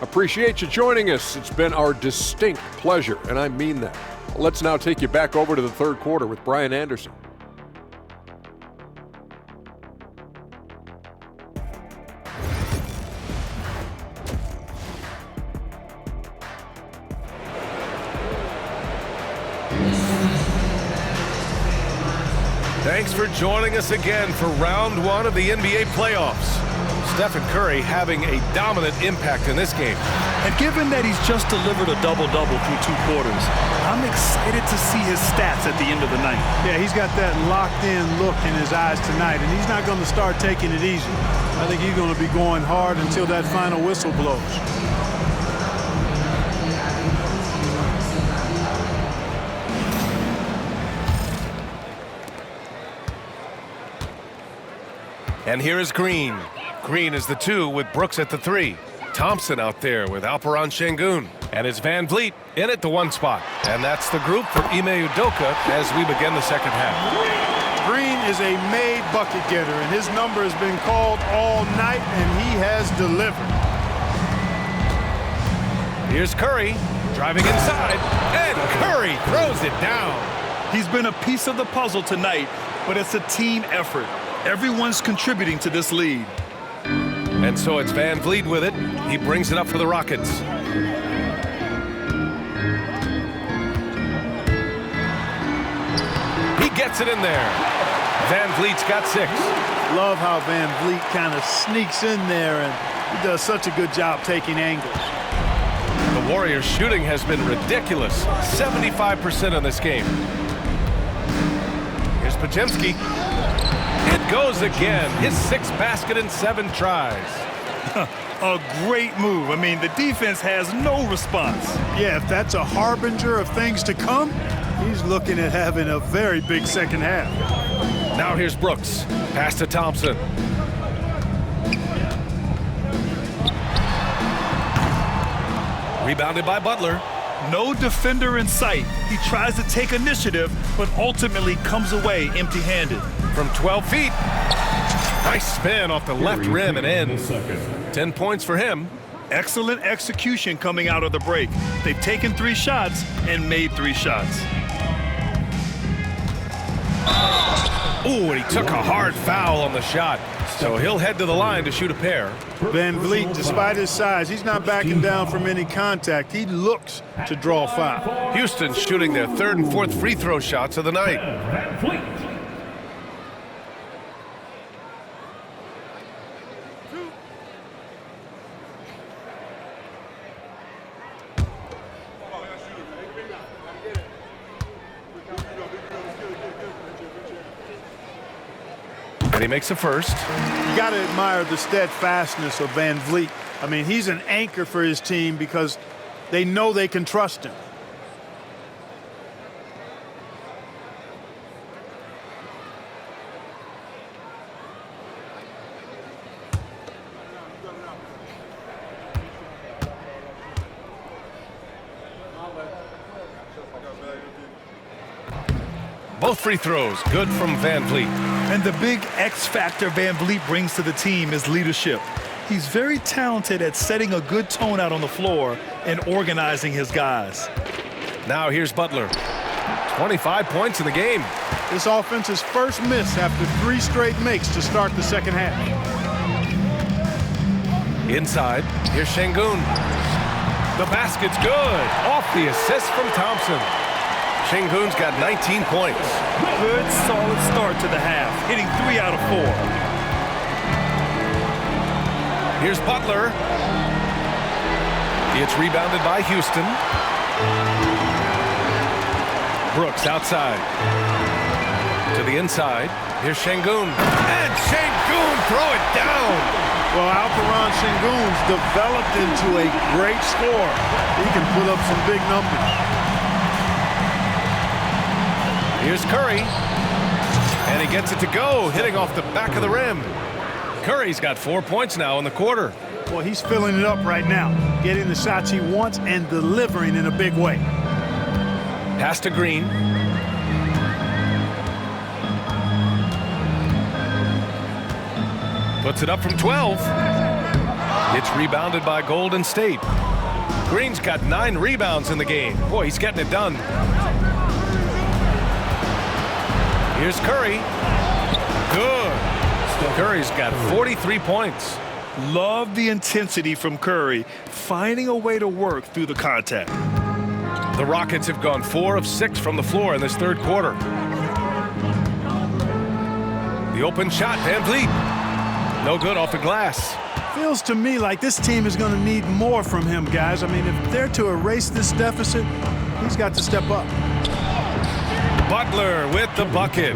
Appreciate you joining us. It's been our distinct pleasure, and I mean that. Let's now take you back over to the third quarter with Brian Anderson. Thanks for joining us again for round one of the NBA playoffs. Stephen Curry having a dominant impact in this game. And given that he's just delivered a double-double through 2 quarters, I'm excited to see his stats at the end of the night. Yeah, he's got that locked-in look in his eyes tonight, and he's not going to start taking it easy. I think he's going to be going hard until that final whistle blows. And here is Green. Green is the 2 with Brooks at the 3. Thompson out there with Alperen Şengün. And it's VanVleet in at the 1 spot. And that's the group for Ime Udoka as we begin the second half. Green is a made bucket getter, and his number has been called all night, and he has delivered. Here's Curry driving inside, and Curry throws it down. He's been a piece of the puzzle tonight, but it's a team effort. Everyone's contributing to this lead. And so it's VanVleet with it. He brings it up for the Rockets. He gets it in there. VanVleet's got 6. Love how VanVleet kind of sneaks in there, and he does such a good job taking angles. The Warriors' shooting has been ridiculous. 75% in this game. Here's Podziemski. It goes again. His 6th basket in 7 tries. A great move. I mean, the defense has no response. Yeah, if that's a harbinger of things to come, he's looking at having a very big second half. Now here's Brooks. Pass to Thompson. Rebounded by Butler. No defender in sight. He tries to take initiative, but ultimately comes away empty-handed. From 12 feet. Nice spin off the left rim and ends. 10 points for him. Excellent execution coming out of the break. They've taken 3 shots and made 3 shots. Ooh, and he took a hard foul on the shot. So he'll head to the line to shoot a pair. VanVleet, despite his size, he's not backing down from any contact. He looks to draw foul. Houston shooting their 3rd and 4th free throw shots of the night. And he makes a first. You got to admire the steadfastness of VanVleet. I mean, he's an anchor for his team because they know they can trust him. Both free throws good from VanVleet. And the big X factor VanVleet brings to the team is leadership. He's very talented at setting a good tone out on the floor and organizing his guys. Now here's Butler. 25 points in the game. This offense's first miss after 3 straight makes to start the second half. Inside, here's Şengün. The basket's good. Off the assist from Thompson. Şengün's got 19 points. Good, solid start to the half, hitting 3 out of 4. Here's Butler. It's rebounded by Houston. Brooks outside. To the inside. Here's Şengün. And Şengün throw it down. Well, Alperen Şengün's developed into a great scorer. He can put up some big numbers. Here's Curry. And he gets it to go, hitting off the back of the rim. Curry's got 4 points now in the quarter. Well, he's filling it up right now, getting the shots he wants and delivering in a big way. Pass to Green. Puts it up from 12. It's rebounded by Golden State. Green's got 9 rebounds in the game. Boy, he's getting it done. Here's Curry. Good. Curry's got 43 points. Love the intensity from Curry, finding a way to work through the contact. The Rockets have gone 4 of 6 from the floor in this third quarter. The open shot, VanVleet. No good off the glass. Feels to me like this team is going to need more from him, guys. I mean, if they're to erase this deficit, he's got to step up. Butler with the bucket.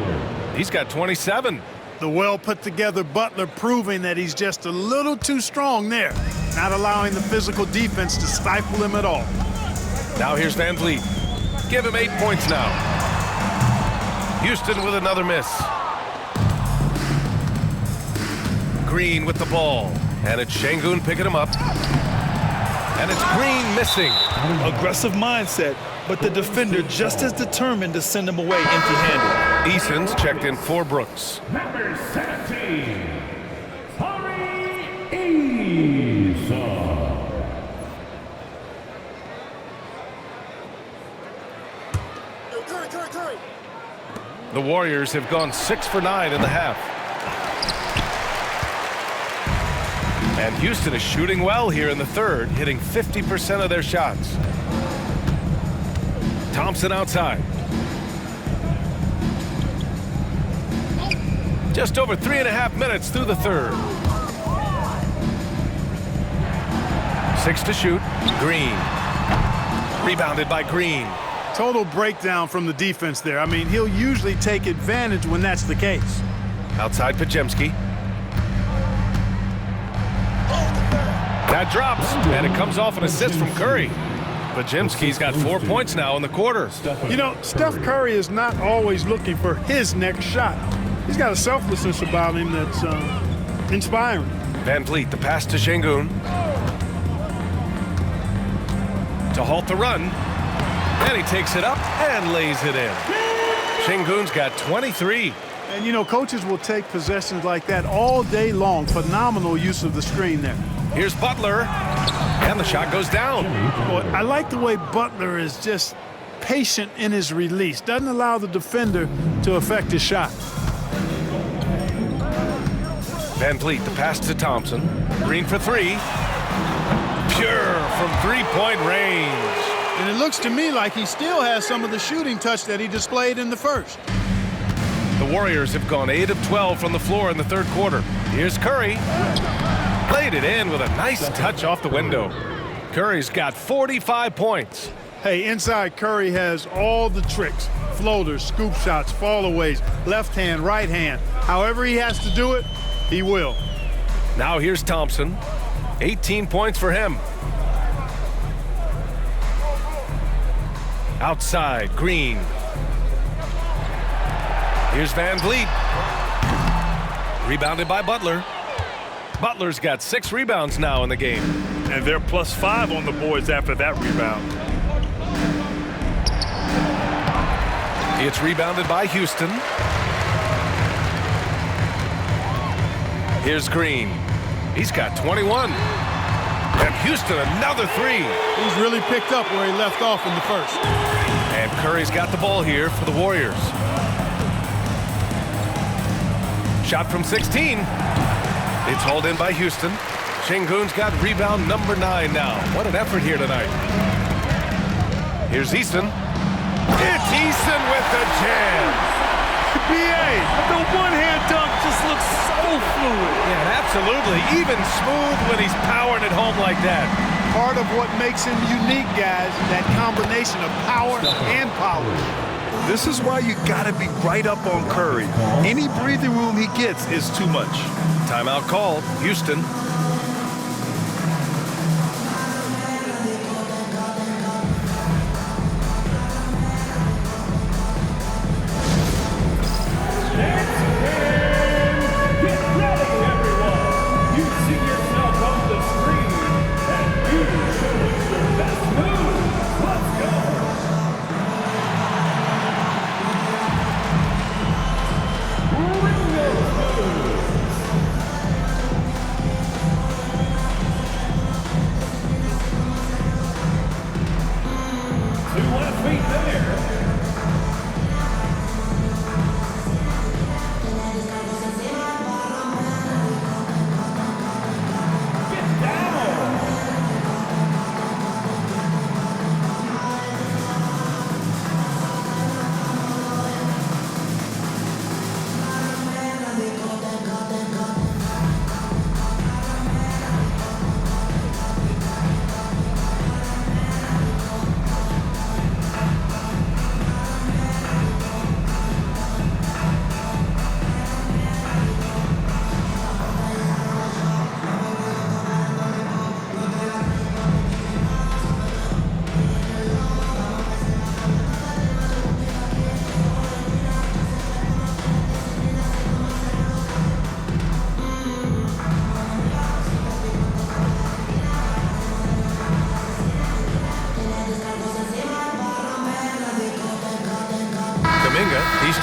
He's got 27. The well-put-together Butler proving that he's just a little too strong there, not allowing the physical defense to stifle him at all. Now here's VanVleet. Give him 8 points now. Houston with another miss. Green with the ball. And it's Şengün picking him up. And it's Green missing. Aggressive mindset, but the defender just as determined to send him away empty-handed. Eason's checked in for Brooks. Number 17, Eason. The Warriors have gone 6 for 9 in the half. And Houston is shooting well here in the third, hitting 50% of their shots. Thompson outside. Just over 3.5 minutes through the third. 6 to shoot. Green. Rebounded by Green. Total breakdown from the defense there. I mean, he'll usually take advantage when that's the case. Outside Podziemski. That drops, and it comes off an assist from Curry. Podziemski's got 4 points now in the quarter. You know, Steph Curry is not always looking for his next shot. He's got a selflessness about him that's inspiring. VanVleet, the pass to Şengün. To halt the run. And he takes it up and lays it in. Şengün's got 23. And, you know, coaches will take possessions like that all day long. Phenomenal use of the screen there. Here's Butler. And the shot goes down. Boy, I like the way Butler is just patient in his release. Doesn't allow the defender to affect his shot. VanVleet, the pass to Thompson. Green for 3. Pure from three-point range. And it looks to me like he still has some of the shooting touch that he displayed in the first. The Warriors have gone 8 of 12 from the floor in the third quarter. Here's Curry. Played it in with a nice touch off the window. Curry's got 45 points. Hey, inside Curry has all the tricks. Floaters, scoop shots, fallaways, left hand, right hand. However he has to do it, he will. Now here's Thompson. 18 points for him. Outside, Green. Here's VanVleet. Rebounded by Butler. Butler's got 6 rebounds now in the game. And they're +5 on the boards after that rebound. It's rebounded by Houston. Here's Green. He's got 21. And Houston another 3. He's really picked up where he left off in the first. And Curry's got the ball here for the Warriors. Shot from 16. It's hauled in by Houston. Şengün's got rebound number 9 now. What an effort here tonight. Here's Eason. It's Eason with the jam. BA, the one-hand dunk just looks so fluid. Yeah, absolutely. Even smooth when he's powering it home like that. Part of what makes him unique, guys, that combination of power and polish. This is why you gotta be right up on Curry. Any breathing room he gets is too much. Timeout called. Houston. Get ready, everyone.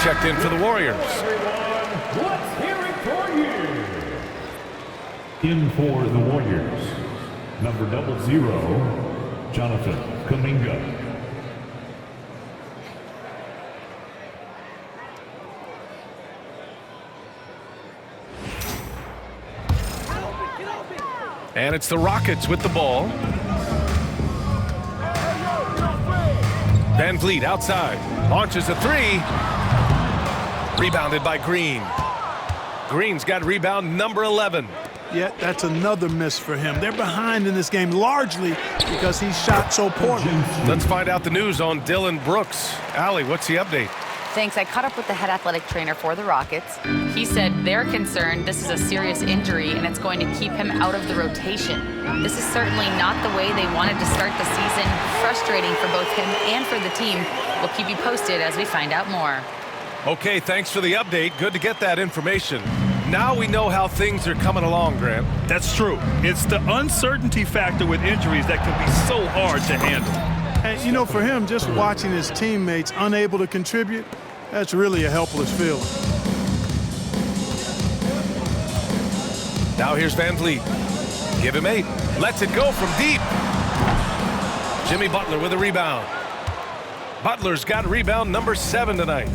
checked in for the Warriors. Let's hear it for you. In for the Warriors, number 00, Jonathan Kuminga. And it's the Rockets with the ball. VanVleet outside, launches a three. Rebounded by Green. Green's got rebound number 11. Yeah, that's another miss for him. They're behind in this game largely because he shot so poorly. Let's find out the news on Dylan Brooks. Allie, what's the update? Thanks. I caught up with the head athletic trainer for the Rockets. He said they're concerned this is a serious injury and it's going to keep him out of the rotation. This is certainly not the way they wanted to start the season. Frustrating for both him and for the team. We'll keep you posted as we find out more. Okay, thanks for the update. Good to get that information. Now we know how things are coming along, Grant. That's true. It's the uncertainty factor with injuries that can be so hard to handle. And, you know, for him, just watching his teammates unable to contribute, that's really a helpless feeling. Now here's VanVleet. Give him 8. Lets it go from deep. Jimmy Butler with a rebound. Butler's got rebound number 7 tonight.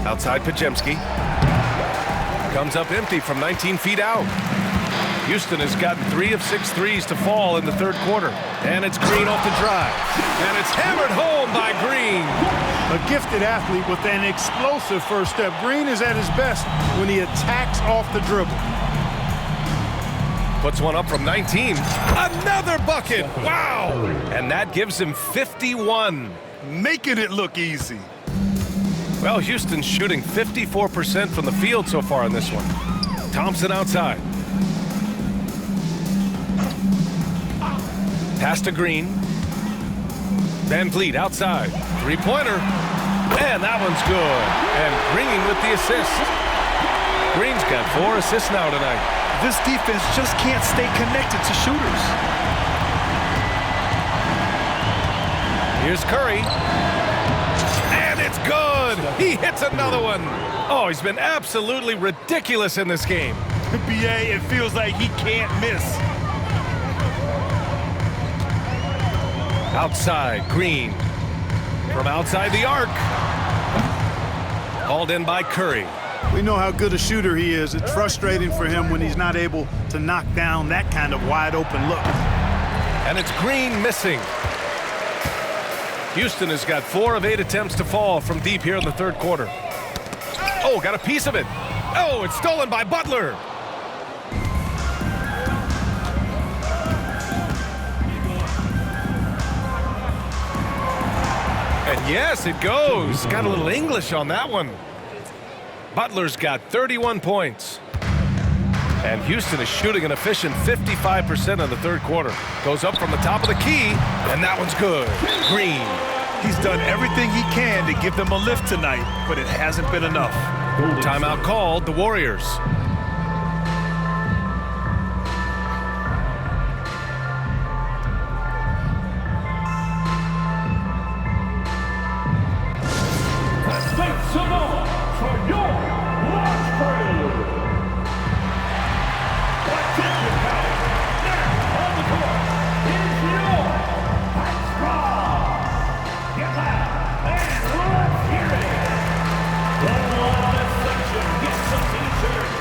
Outside Pajemski. Comes up empty from 19 feet out. Houston has gotten 3 of 6 threes to fall in the third quarter. And it's Green off the drive. And it's hammered home by Green. A gifted athlete with an explosive first step. Green is at his best when he attacks off the dribble. Puts one up from 19. Another bucket. Wow. And that gives him 51. Making it look easy. Well, Houston's shooting 54% from the field so far in this one. Thompson outside. Pass to Green. VanVleet outside. Three-pointer. And that one's good. And Green with the assist. Green's got 4 assists now tonight. This defense just can't stay connected to shooters. Here's Curry. And it's good. He hits another one. Oh, he's been absolutely ridiculous in this game. BA, it feels like he can't miss. Outside, Green. From outside the arc. Hauled in by Curry. We know how good a shooter he is. It's frustrating for him when he's not able to knock down that kind of wide open look. And it's Green missing. Houston has got 4 of 8 attempts to fall from deep here in the third quarter. Oh, got a piece of it. Oh, it's stolen by Butler. And yes, it goes. Got a little English on that one. Butler's got 31 points. And Houston is shooting an efficient 55% in the third quarter. Goes up from the top of the key, and that one's good. Green. He's done everything he can to give them a lift tonight, but it hasn't been enough. Timeout called, the Warriors. Let's make some noise for your last crew. Attention, guys. Now on the court is your high squad. Get loud and let's hear it. The latest section gets some t-shirts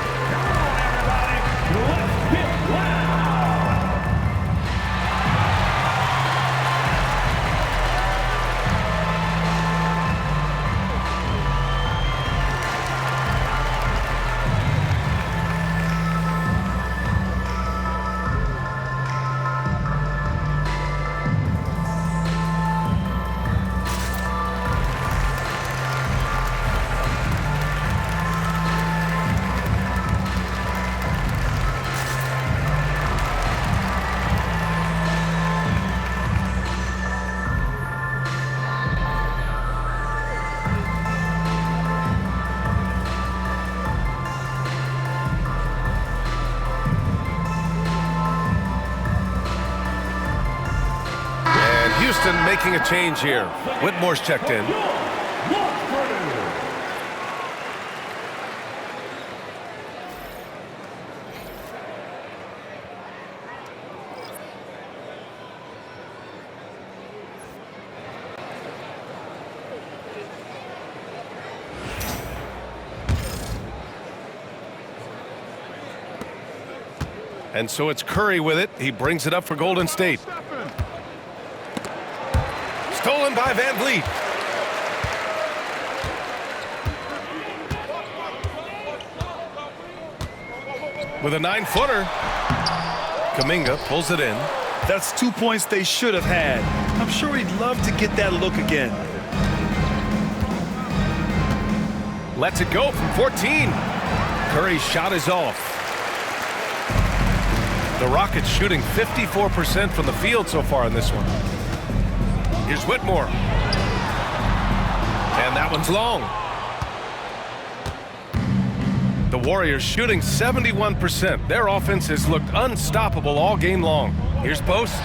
Houston making a change here. Whitmore's checked in. And so it's Curry with it. He brings it up for Golden State. Stolen by VanVleet. With a 9-footer. Kuminga pulls it in. That's 2 points they should have had. I'm sure he'd love to get that look again. Lets it go from 14. Curry's shot is off. The Rockets shooting 54% from the field so far in this one. Here's Whitmore. And that one's long. The Warriors shooting 71%. Their offense has looked unstoppable all game long. Here's Post.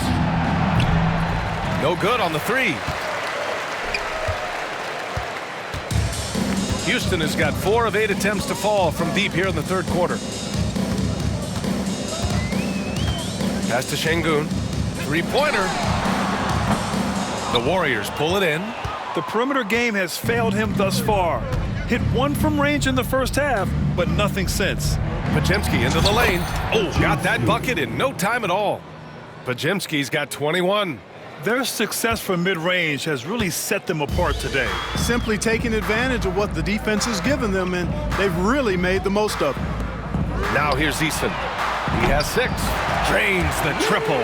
No good on the three. Houston has got 4 of 8 attempts to fall from deep here in the third quarter. Pass to Şengün. Three-pointer. The Warriors pull it in. The perimeter game has failed him thus far. Hit 1 from range in the first half, but nothing since. Podziemski into the lane. Oh, got that bucket in no time at all. Podziemski's got 21. Their success from mid-range has really set them apart today. Simply taking advantage of what the defense has given them, and they've really made the most of it. Now here's Easton. He has 6. Drains the triple.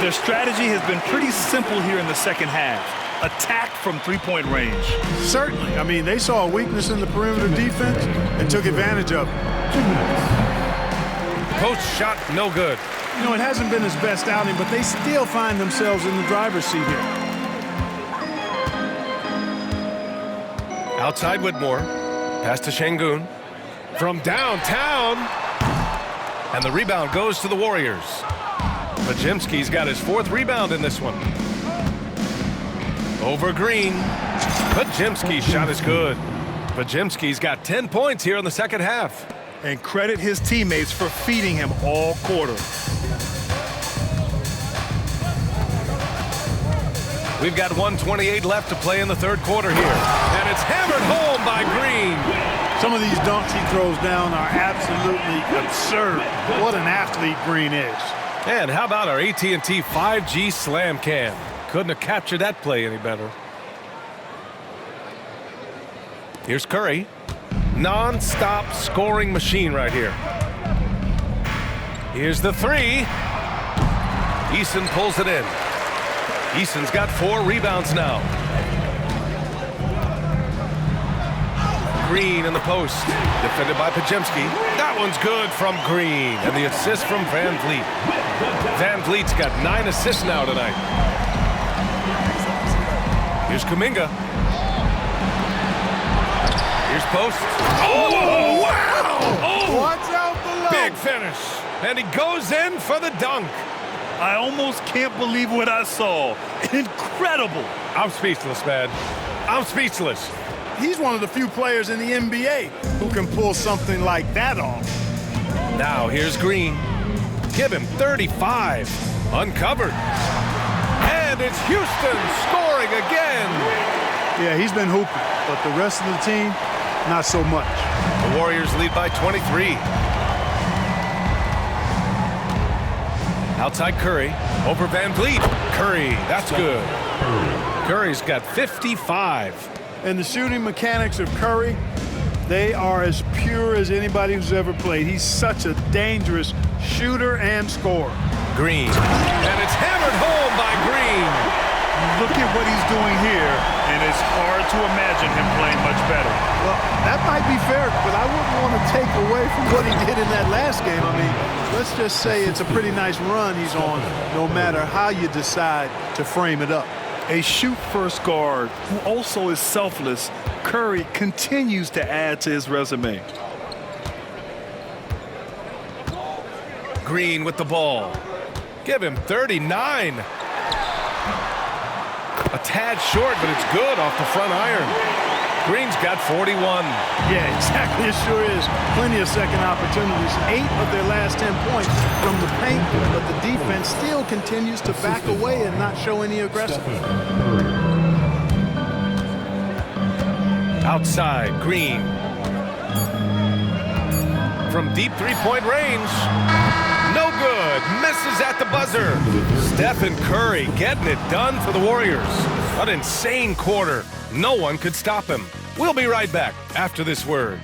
Their strategy has been pretty simple here in the second half. Attack from three-point range. Certainly. I mean, they saw a weakness in the perimeter defense and took advantage of it. Post shot, no good. You know, it hasn't been his best outing, but they still find themselves in the driver's seat here. Outside Whitmore. Pass to Şengün. From downtown. And the rebound goes to the Warriors. Podziemski's got his 4th rebound in this one. Over Green. Podziemski's shot is good. Podziemski's got 10 points here in the second half. And credit his teammates for feeding him all quarter. We've got 1:28 left to play in the third quarter here. And it's hammered home by Green. Some of these dunks he throws down are absolutely absurd. What an athlete Green is. And how about our AT&T 5G Slam Cam? Couldn't have captured that play any better. Here's Curry. Non-stop scoring machine right here. Here's the three. Eason pulls it in. Eason's got 4 rebounds now. Green in the post. Defended by Podziemski. That one's good from Green. And the assist from VanVleet. VanVleet's got 9 assists now tonight. Here's Kuminga. Here's Post. Oh, wow! Oh, watch out below. Big finish. And he goes in for the dunk. I almost can't believe what I saw. Incredible. I'm speechless, man. I'm speechless. He's one of the few players in the NBA who can pull something like that off. Now here's Green. Give him 35. Uncovered. And it's Houston scoring again. Yeah, he's been hooping, but the rest of the team, not so much. The Warriors lead by 23. Outside Curry. Over VanVleet. Curry, that's good. Curry's got 55. And the shooting mechanics of Curry, they are as pure as anybody who's ever played. He's such a dangerous shooter and scorer. Green. And it's hammered home by Green. Look at what he's doing here, and it's hard to imagine him playing much better. Well, that might be fair, but I wouldn't want to take away from what he did in that last game. I mean, let's just say it's a pretty nice run he's on, no matter how you decide to frame it up. A shoot-first guard who also is selfless, Curry continues to add to his resume. Green with the ball. Give him 39. tad short, but it's good off the front iron. Green's got 41. Yeah, exactly. It sure is. Plenty of second opportunities. 8 of their last 10 points from the paint, but the defense still continues to back away and not show any aggressiveness. Outside, Green. From deep three-point range. No good. Misses at the buzzer. Stephen Curry getting it done for the Warriors. An insane quarter. No one could stop him. We'll be right back after this word.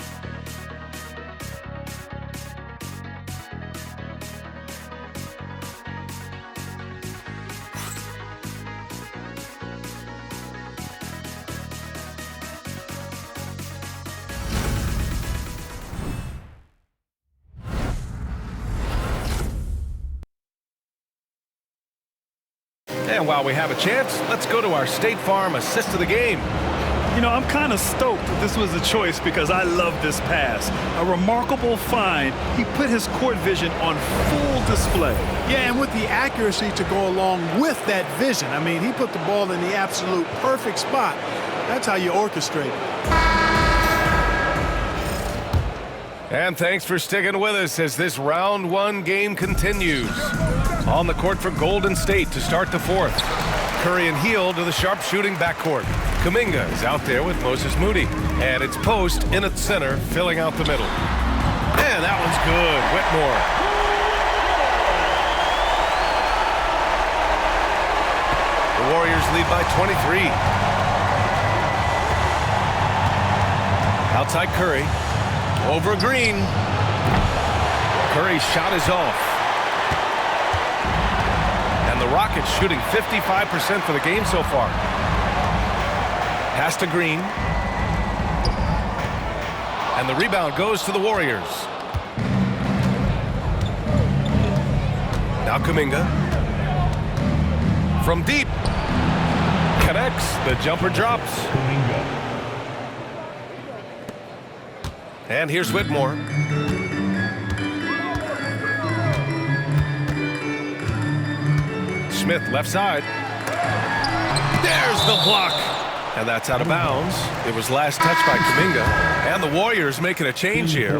And while we have a chance, let's go to our State Farm assist of the game. You know, I'm kind of stoked that this was a choice because I love this pass. A remarkable find. He put his court vision on full display. Yeah, and with the accuracy to go along with that vision. I mean, he put the ball in the absolute perfect spot. That's how you orchestrate. And thanks for sticking with us as this round one game continues. On the court for Golden State to start the fourth. Curry and Hield to the sharpshooting backcourt. Kuminga is out there with Moses Moody. And it's Post in at center, filling out the middle. And that one's good. Whitmore. The Warriors lead by 23. Outside Curry. Over Green. Curry's shot is off. And the Rockets shooting 55% for the game so far. Pass to Green. And the rebound goes to the Warriors. Now Kuminga. From deep. Connects. The jumper drops. And here's Whitmore. Smith left side. There's the block. And that's out of bounds. It was last touched by Kuminga. And the Warriors making a change here.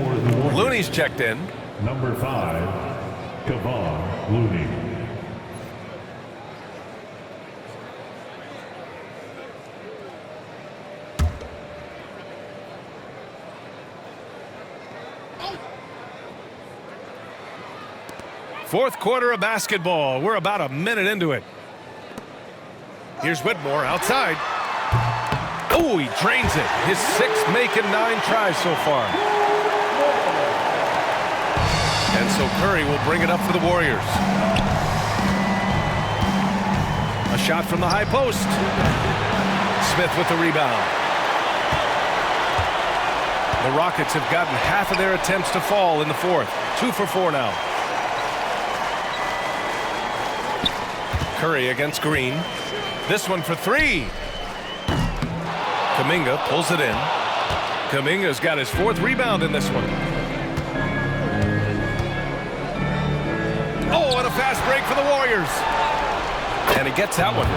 Looney's checked in. Number 5, Kevon Looney. Fourth quarter of basketball. We're about a minute into it. Here's Whitmore outside. Oh, he drains it. His sixth making 9 tries so far. And so Curry will bring it up for the Warriors. A shot from the high post. Smith with the rebound. The Rockets have gotten half of their attempts to fall in the fourth. 2 for 4 now. Curry against Green. This one for 3. Kuminga pulls it in. Kuminga's got his 4th rebound in this one. Oh, and a fast break for the Warriors. And he gets that one.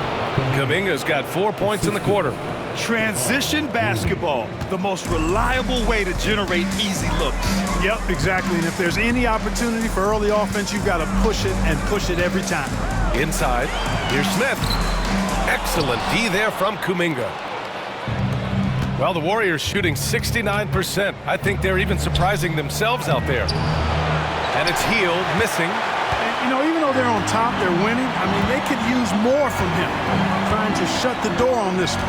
Kuminga's got 4 points in the quarter. Transition basketball, the most reliable way to generate easy looks. Yep, exactly. And if there's any opportunity for early offense, you've got to push it and push it every time. Inside, here's Smith. Excellent D there from Kuminga. Well, the Warriors shooting 69%. I think they're even surprising themselves out there. And it's Hield missing. And, you know, even though they're on top, they're winning. I mean, they could use more from him. Trying to shut the door on this one.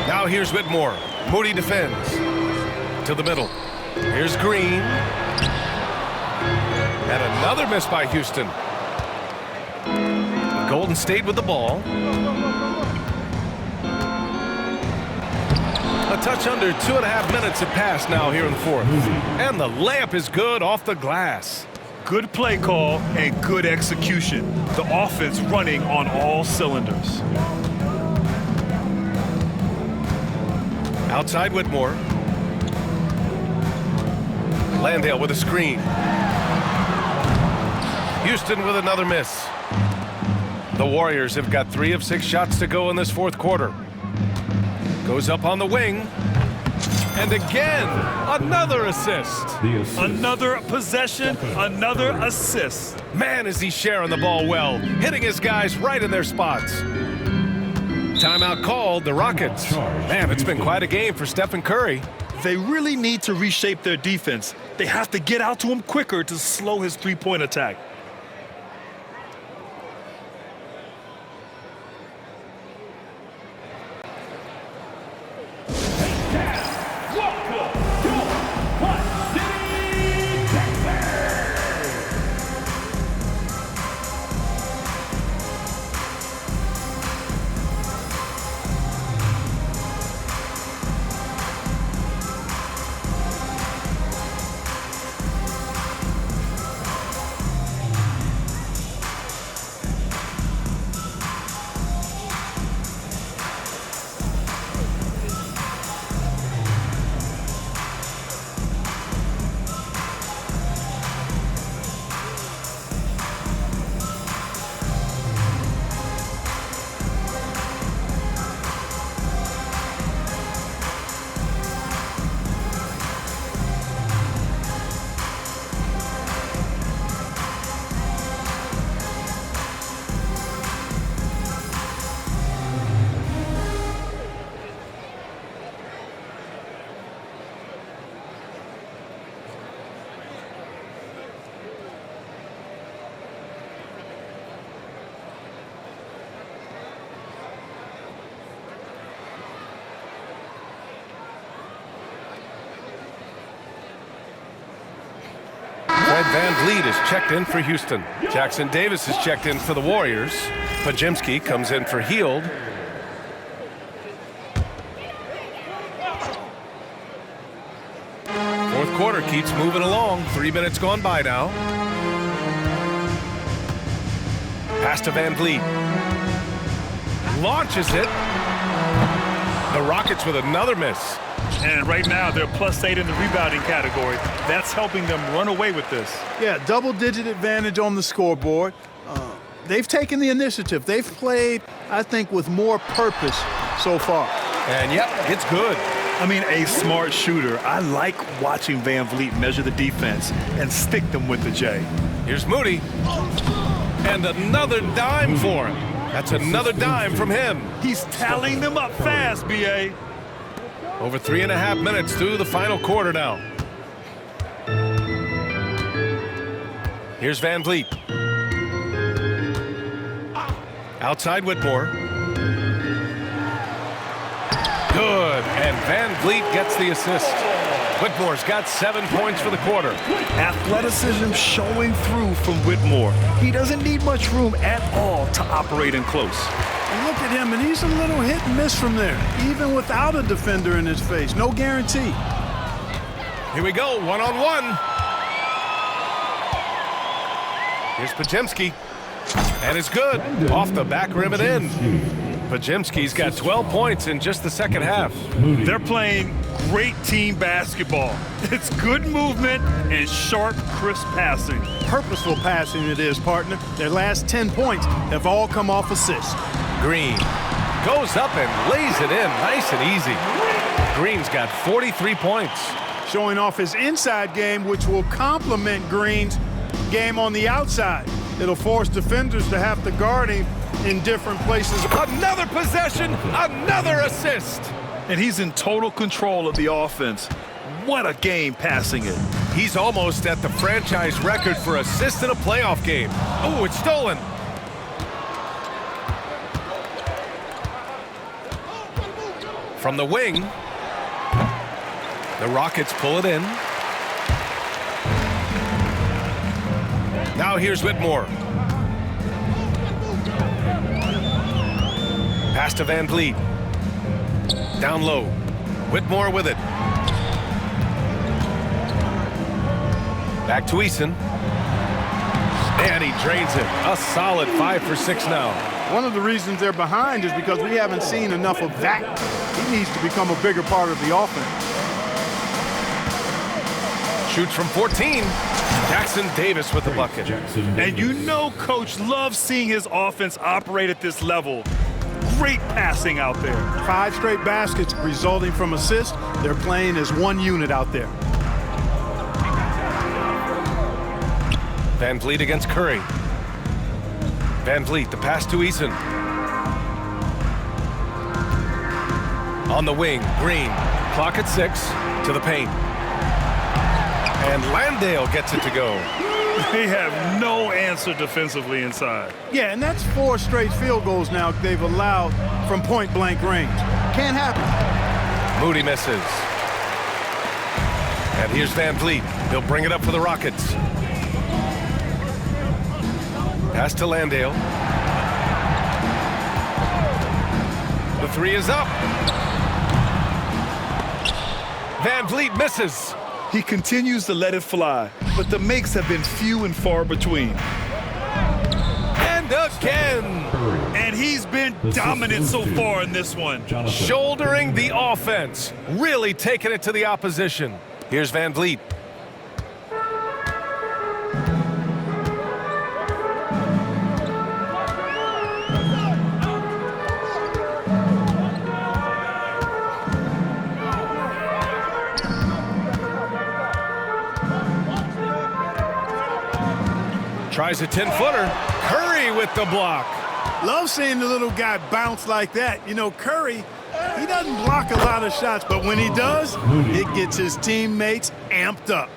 Now here's Whitmore. Moody defends. To the middle. Here's Green. And another miss by Houston. Golden State with the ball. A touch under 2.5 minutes have passed now here in the fourth. And the layup is good off the glass. Good play call and good execution. The offense running on all cylinders. Outside Whitmore. Landale with a screen. Houston with another miss. The Warriors have got 3 of 6 shots to go in this fourth quarter. Goes up on the wing. And again, another assist. Another possession, another assist. Man, is he sharing the ball well, hitting his guys right in their spots. Timeout called, the Rockets. Man, it's been quite a game for Stephen Curry. They really need to reshape their defense. They have to get out to him quicker to slow his three-point attack. Fred VanVleet is checked in for Houston. Jackson Davis is checked in for the Warriors. Pajemski comes in for Hield. Fourth quarter keeps moving along. 3 minutes gone by now. Pass to VanVleet. Launches it. The Rockets with another miss. And right now, they're +8 in the rebounding category. That's helping them run away with this. Yeah, double-digit advantage on the scoreboard. They've taken the initiative. They've played, I think, with more purpose so far. And yep, it's good. I mean, a smart shooter. I like watching VanVleet measure the defense and stick them with the J. Here's Moody. And another dime for him. That's another dime from him. He's tallying them up fast, B.A. Over 3.5 minutes through the final quarter now. Here's VanVleet. Outside Whitmore. Good, and VanVleet gets the assist. Whitmore's got 7 points for the quarter. Athleticism showing through from Whitmore. He doesn't need much room at all to operate in close. And look at him, and he's a little hit and miss from there, even without a defender in his face. No guarantee. Here we go, one-on-one. Here's Pajemski. And it's good. Off the back rim and in. Pajemski's got 12 points in just the second half. They're playing great team basketball. It's good movement and sharp, crisp passing. Purposeful passing it is, partner. Their last 10 points have all come off assists. Green goes up and lays it in nice and easy. Green's got 43 points. Showing off his inside game, which will complement Green's game on the outside. It'll force defenders to have to guard him in different places. Another possession, another assist. And he's in total control of the offense. What a game passing it. He's almost at the franchise record for assists in a playoff game. Oh, it's stolen. From the wing, the Rockets pull it in. Now here's Whitmore. Pass to VanVleet. Down low. Whitmore with it. Back to Eason. And he drains it. A solid 5 for 6 now. One of the reasons they're behind is because we haven't seen enough of that. He needs to become a bigger part of the offense. Shoots from 14. Jackson Davis with the bucket. And you know Coach loves seeing his offense operate at this level. Great passing out there. 5 straight baskets resulting from assists. They're playing as one unit out there. VanVleet against Curry. VanVleet, the pass to Eason. On the wing, Green. Clock at 6 to the paint. And Landale gets it to go. They have no answer defensively inside. Yeah, and that's 4 straight field goals now they've allowed from point-blank range. Can't happen. Moody misses. And here's VanVleet. He'll bring it up for the Rockets. Pass to Landale. The 3 is up. VanVleet misses. He continues to let it fly, but the makes have been few and far between. And again. And he's been dominant so far in this one. Shouldering the offense. Really taking it to the opposition. Here's VanVleet. Tries a 10-footer. Curry with the block. Love seeing the little guy bounce like that. You know, Curry, he doesn't block a lot of shots, but when he does, it gets his teammates amped up.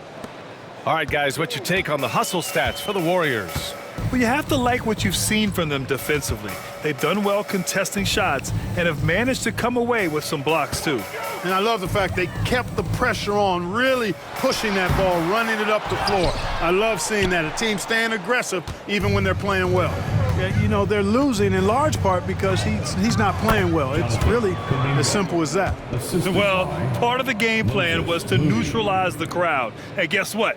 All right, guys, what's your take on the hustle stats for the Warriors? Well, you have to like what you've seen from them defensively. They've done well contesting shots and have managed to come away with some blocks, too. And I love the fact they kept the pressure on, really pushing that ball, running it up the floor. I love seeing that, a team staying aggressive even when they're playing well. Yeah, you know, they're losing in large part because he's not playing well. It's really as simple as that. Well, part of the game plan was to neutralize the crowd. And guess what?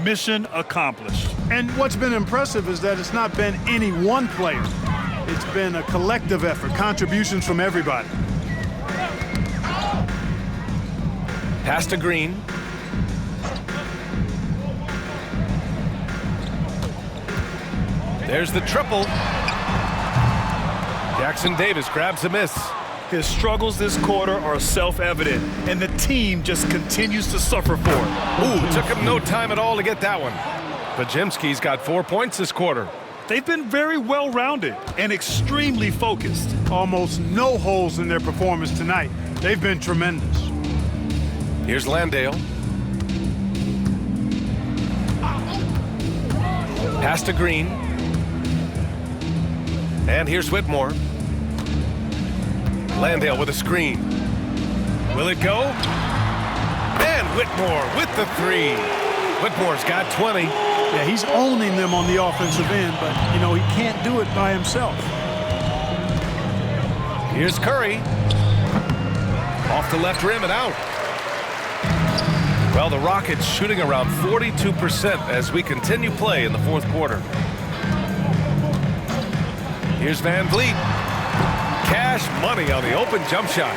Mission accomplished. And what's been impressive is that it's not been any one player. It's been a collective effort, contributions from everybody. Pass to Green. There's the triple. Jackson Davis grabs a miss. His struggles this quarter are self-evident, and the team just continues to suffer for it. Ooh, took him no time at all to get that one. Podziemski's got 4 points this quarter. They've been very well-rounded and extremely focused. Almost no holes in their performance tonight. They've been tremendous. Here's Landale. Pass to Green. And here's Whitmore. Landale with a screen. Will it go? And Whitmore with the 3. Whitmore's got 20. Yeah, he's owning them on the offensive end, but, you know, he can't do it by himself. Here's Curry. Off the left rim and out. Well, the Rockets shooting around 42% as we continue play in the 4th quarter. Here's VanVleet. Cash money on the open jump shot.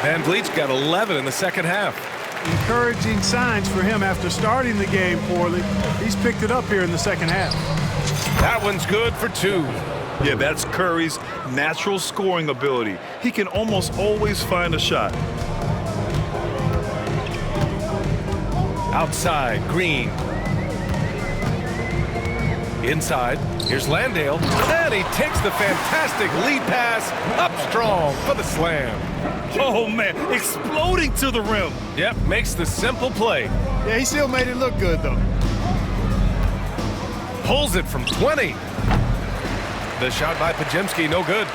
VanVleet's got 11 in the second half. Encouraging signs for him after starting the game poorly. He's picked it up here in the second half. That one's good for 2. Yeah, that's Curry's natural scoring ability. He can almost always find a shot. Outside, Green. Inside, here's Landale. And he takes the fantastic lead pass up strong for the slam. Oh, man, exploding to the rim. Yep, makes the simple play. Yeah, he still made it look good, though. Pulls it from 20. The shot by Podziemski, no good.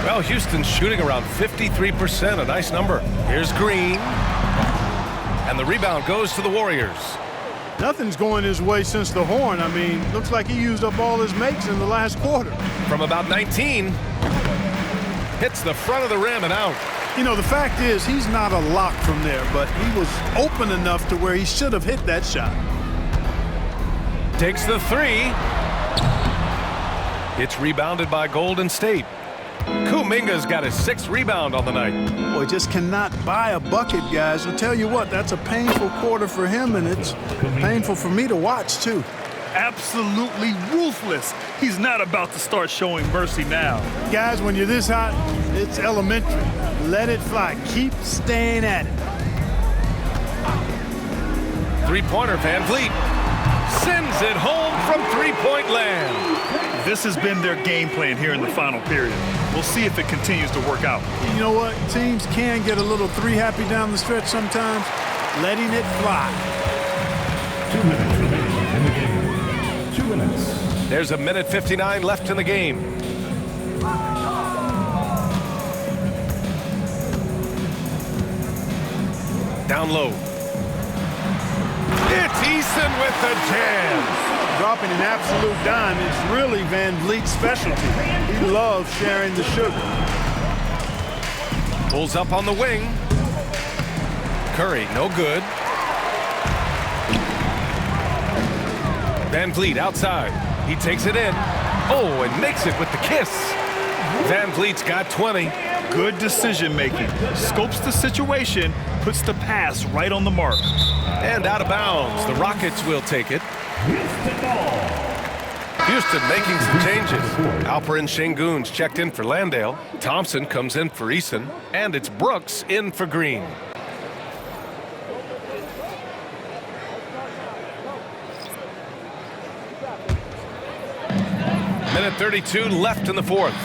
Well, Houston's shooting around 53%, a nice number. Here's Green. And the rebound goes to the Warriors. Nothing's going his way since the horn. I mean, looks like he used up all his makes in the last quarter. From about 19, hits the front of the rim and out. You know, the fact is he's not a lock from there, but he was open enough to where he should have hit that shot. Takes the 3. It's rebounded by Golden State. Kuminga's got his 6th rebound on the night. Boy, just cannot buy a bucket, guys. I'll tell you what, that's a painful quarter for him, and it's painful for me to watch, too. Absolutely ruthless. He's not about to start showing mercy now. Guys, when you're this hot, it's elementary. Let it fly. Keep staying at it. Three-pointer, VanVleet sends it home from three-point land. This has been their game plan here in the final period. We'll see if it continues to work out. You know what? Teams can get a little three-happy down the stretch sometimes. Letting it fly. 2 minutes remaining in the game. 2 minutes. There's a minute 59 left in the game. Down low. It's Eason with the jam. Dropping an absolute dime is really VanVleet's specialty. He loves sharing the sugar. Pulls up on the wing. Curry, no good. VanVleet outside. He takes it in. Oh, and makes it with the kiss. VanVleet's got 20. Good decision making. Scopes the situation, puts the pass right on the mark. And out of bounds. The Rockets will take it. Houston making some changes. Alperen Sengun's checked in for Landale. Thompson comes in for Eason. And it's Brooks in for Green. Minute 32 left in the fourth.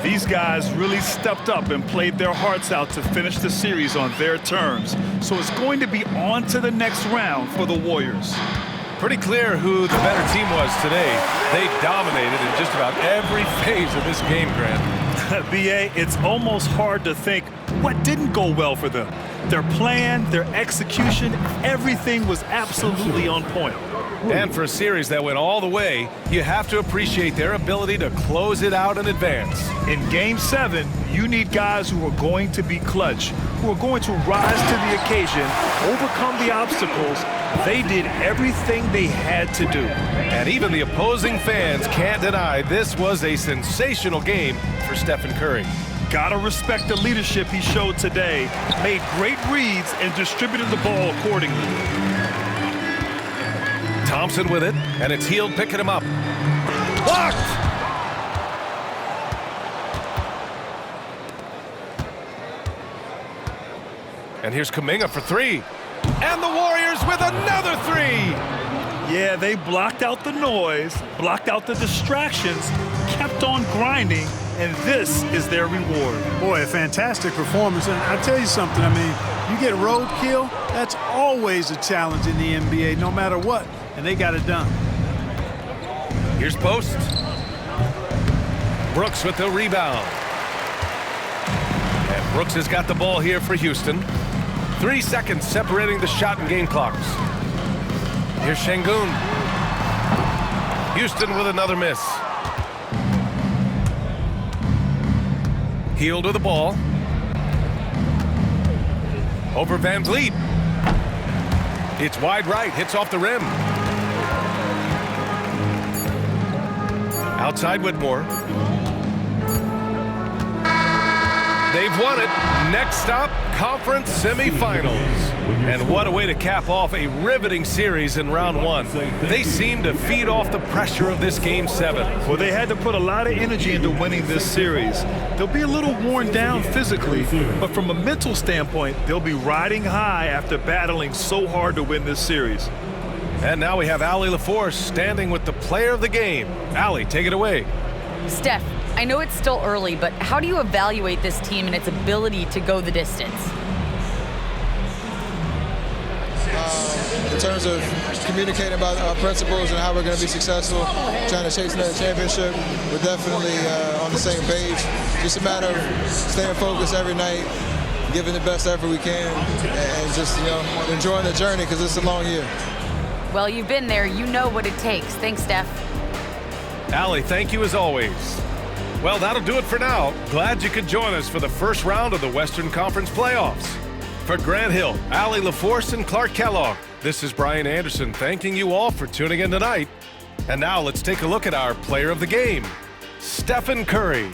These guys really stepped up and played their hearts out to finish the series on their terms. So it's going to be on to the next round for the Warriors. Pretty clear who the better team was today. They dominated in just about every phase of this game, Grant. B.A., it's almost hard to think what didn't go well for them. Their plan, their execution, everything was absolutely on point. And for a series that went all the way, you have to appreciate their ability to close it out in advance. In Game 7, you need guys who are going to be clutch, who are going to rise to the occasion, overcome the obstacles. They did everything they had to do. And even the opposing fans can't deny this was a sensational game for Stephen Curry. Gotta respect the leadership he showed today. Made great reads and distributed the ball accordingly. Thompson with it, and it's Hield picking him up. Blocked! And here's Kuminga for three. And the Warriors with another three! Yeah, they blocked out the noise, blocked out the distractions, kept on grinding, and this is their reward. Boy, a fantastic performance. And I tell you something, I mean, you get roadkill, that's always a challenge in the NBA, no matter what. And they got it done. Here's Post. Brooks with the rebound. And Brooks has got the ball here for Houston. 3 seconds separating the shot and game clocks. Here's Sengun. Houston with another miss. Hield with the ball. Over VanVleet. It's wide right, hits off the rim. Outside Whitmore. They've won it. Next stop, conference semifinals. And what a way to cap off a riveting series in round one. They seem to feed off the pressure of this Game 7. Well, they had to put a lot of energy into winning this series. They'll be a little worn down physically, but from a mental standpoint, they'll be riding high after battling so hard to win this series. And now we have Allie LaForce standing with the player of the game. Allie, take it away. Steph, I know it's still early, but how do you evaluate this team and its ability to go the distance? In terms of communicating about our principles and how we're going to be successful, trying to chase another championship, we're definitely on the same page. Just a matter of staying focused every night, giving the best effort we can, and just, enjoying the journey because it's a long year. Well, you've been there. You know what it takes. Thanks, Steph. Allie, thank you as always. Well, that'll do it for now. Glad you could join us for the first round of the Western Conference playoffs. For Grant Hill, Allie LaForce, and Clark Kellogg, this is Brian Anderson thanking you all for tuning in tonight. And now let's take a look at our player of the game, Stephen Curry.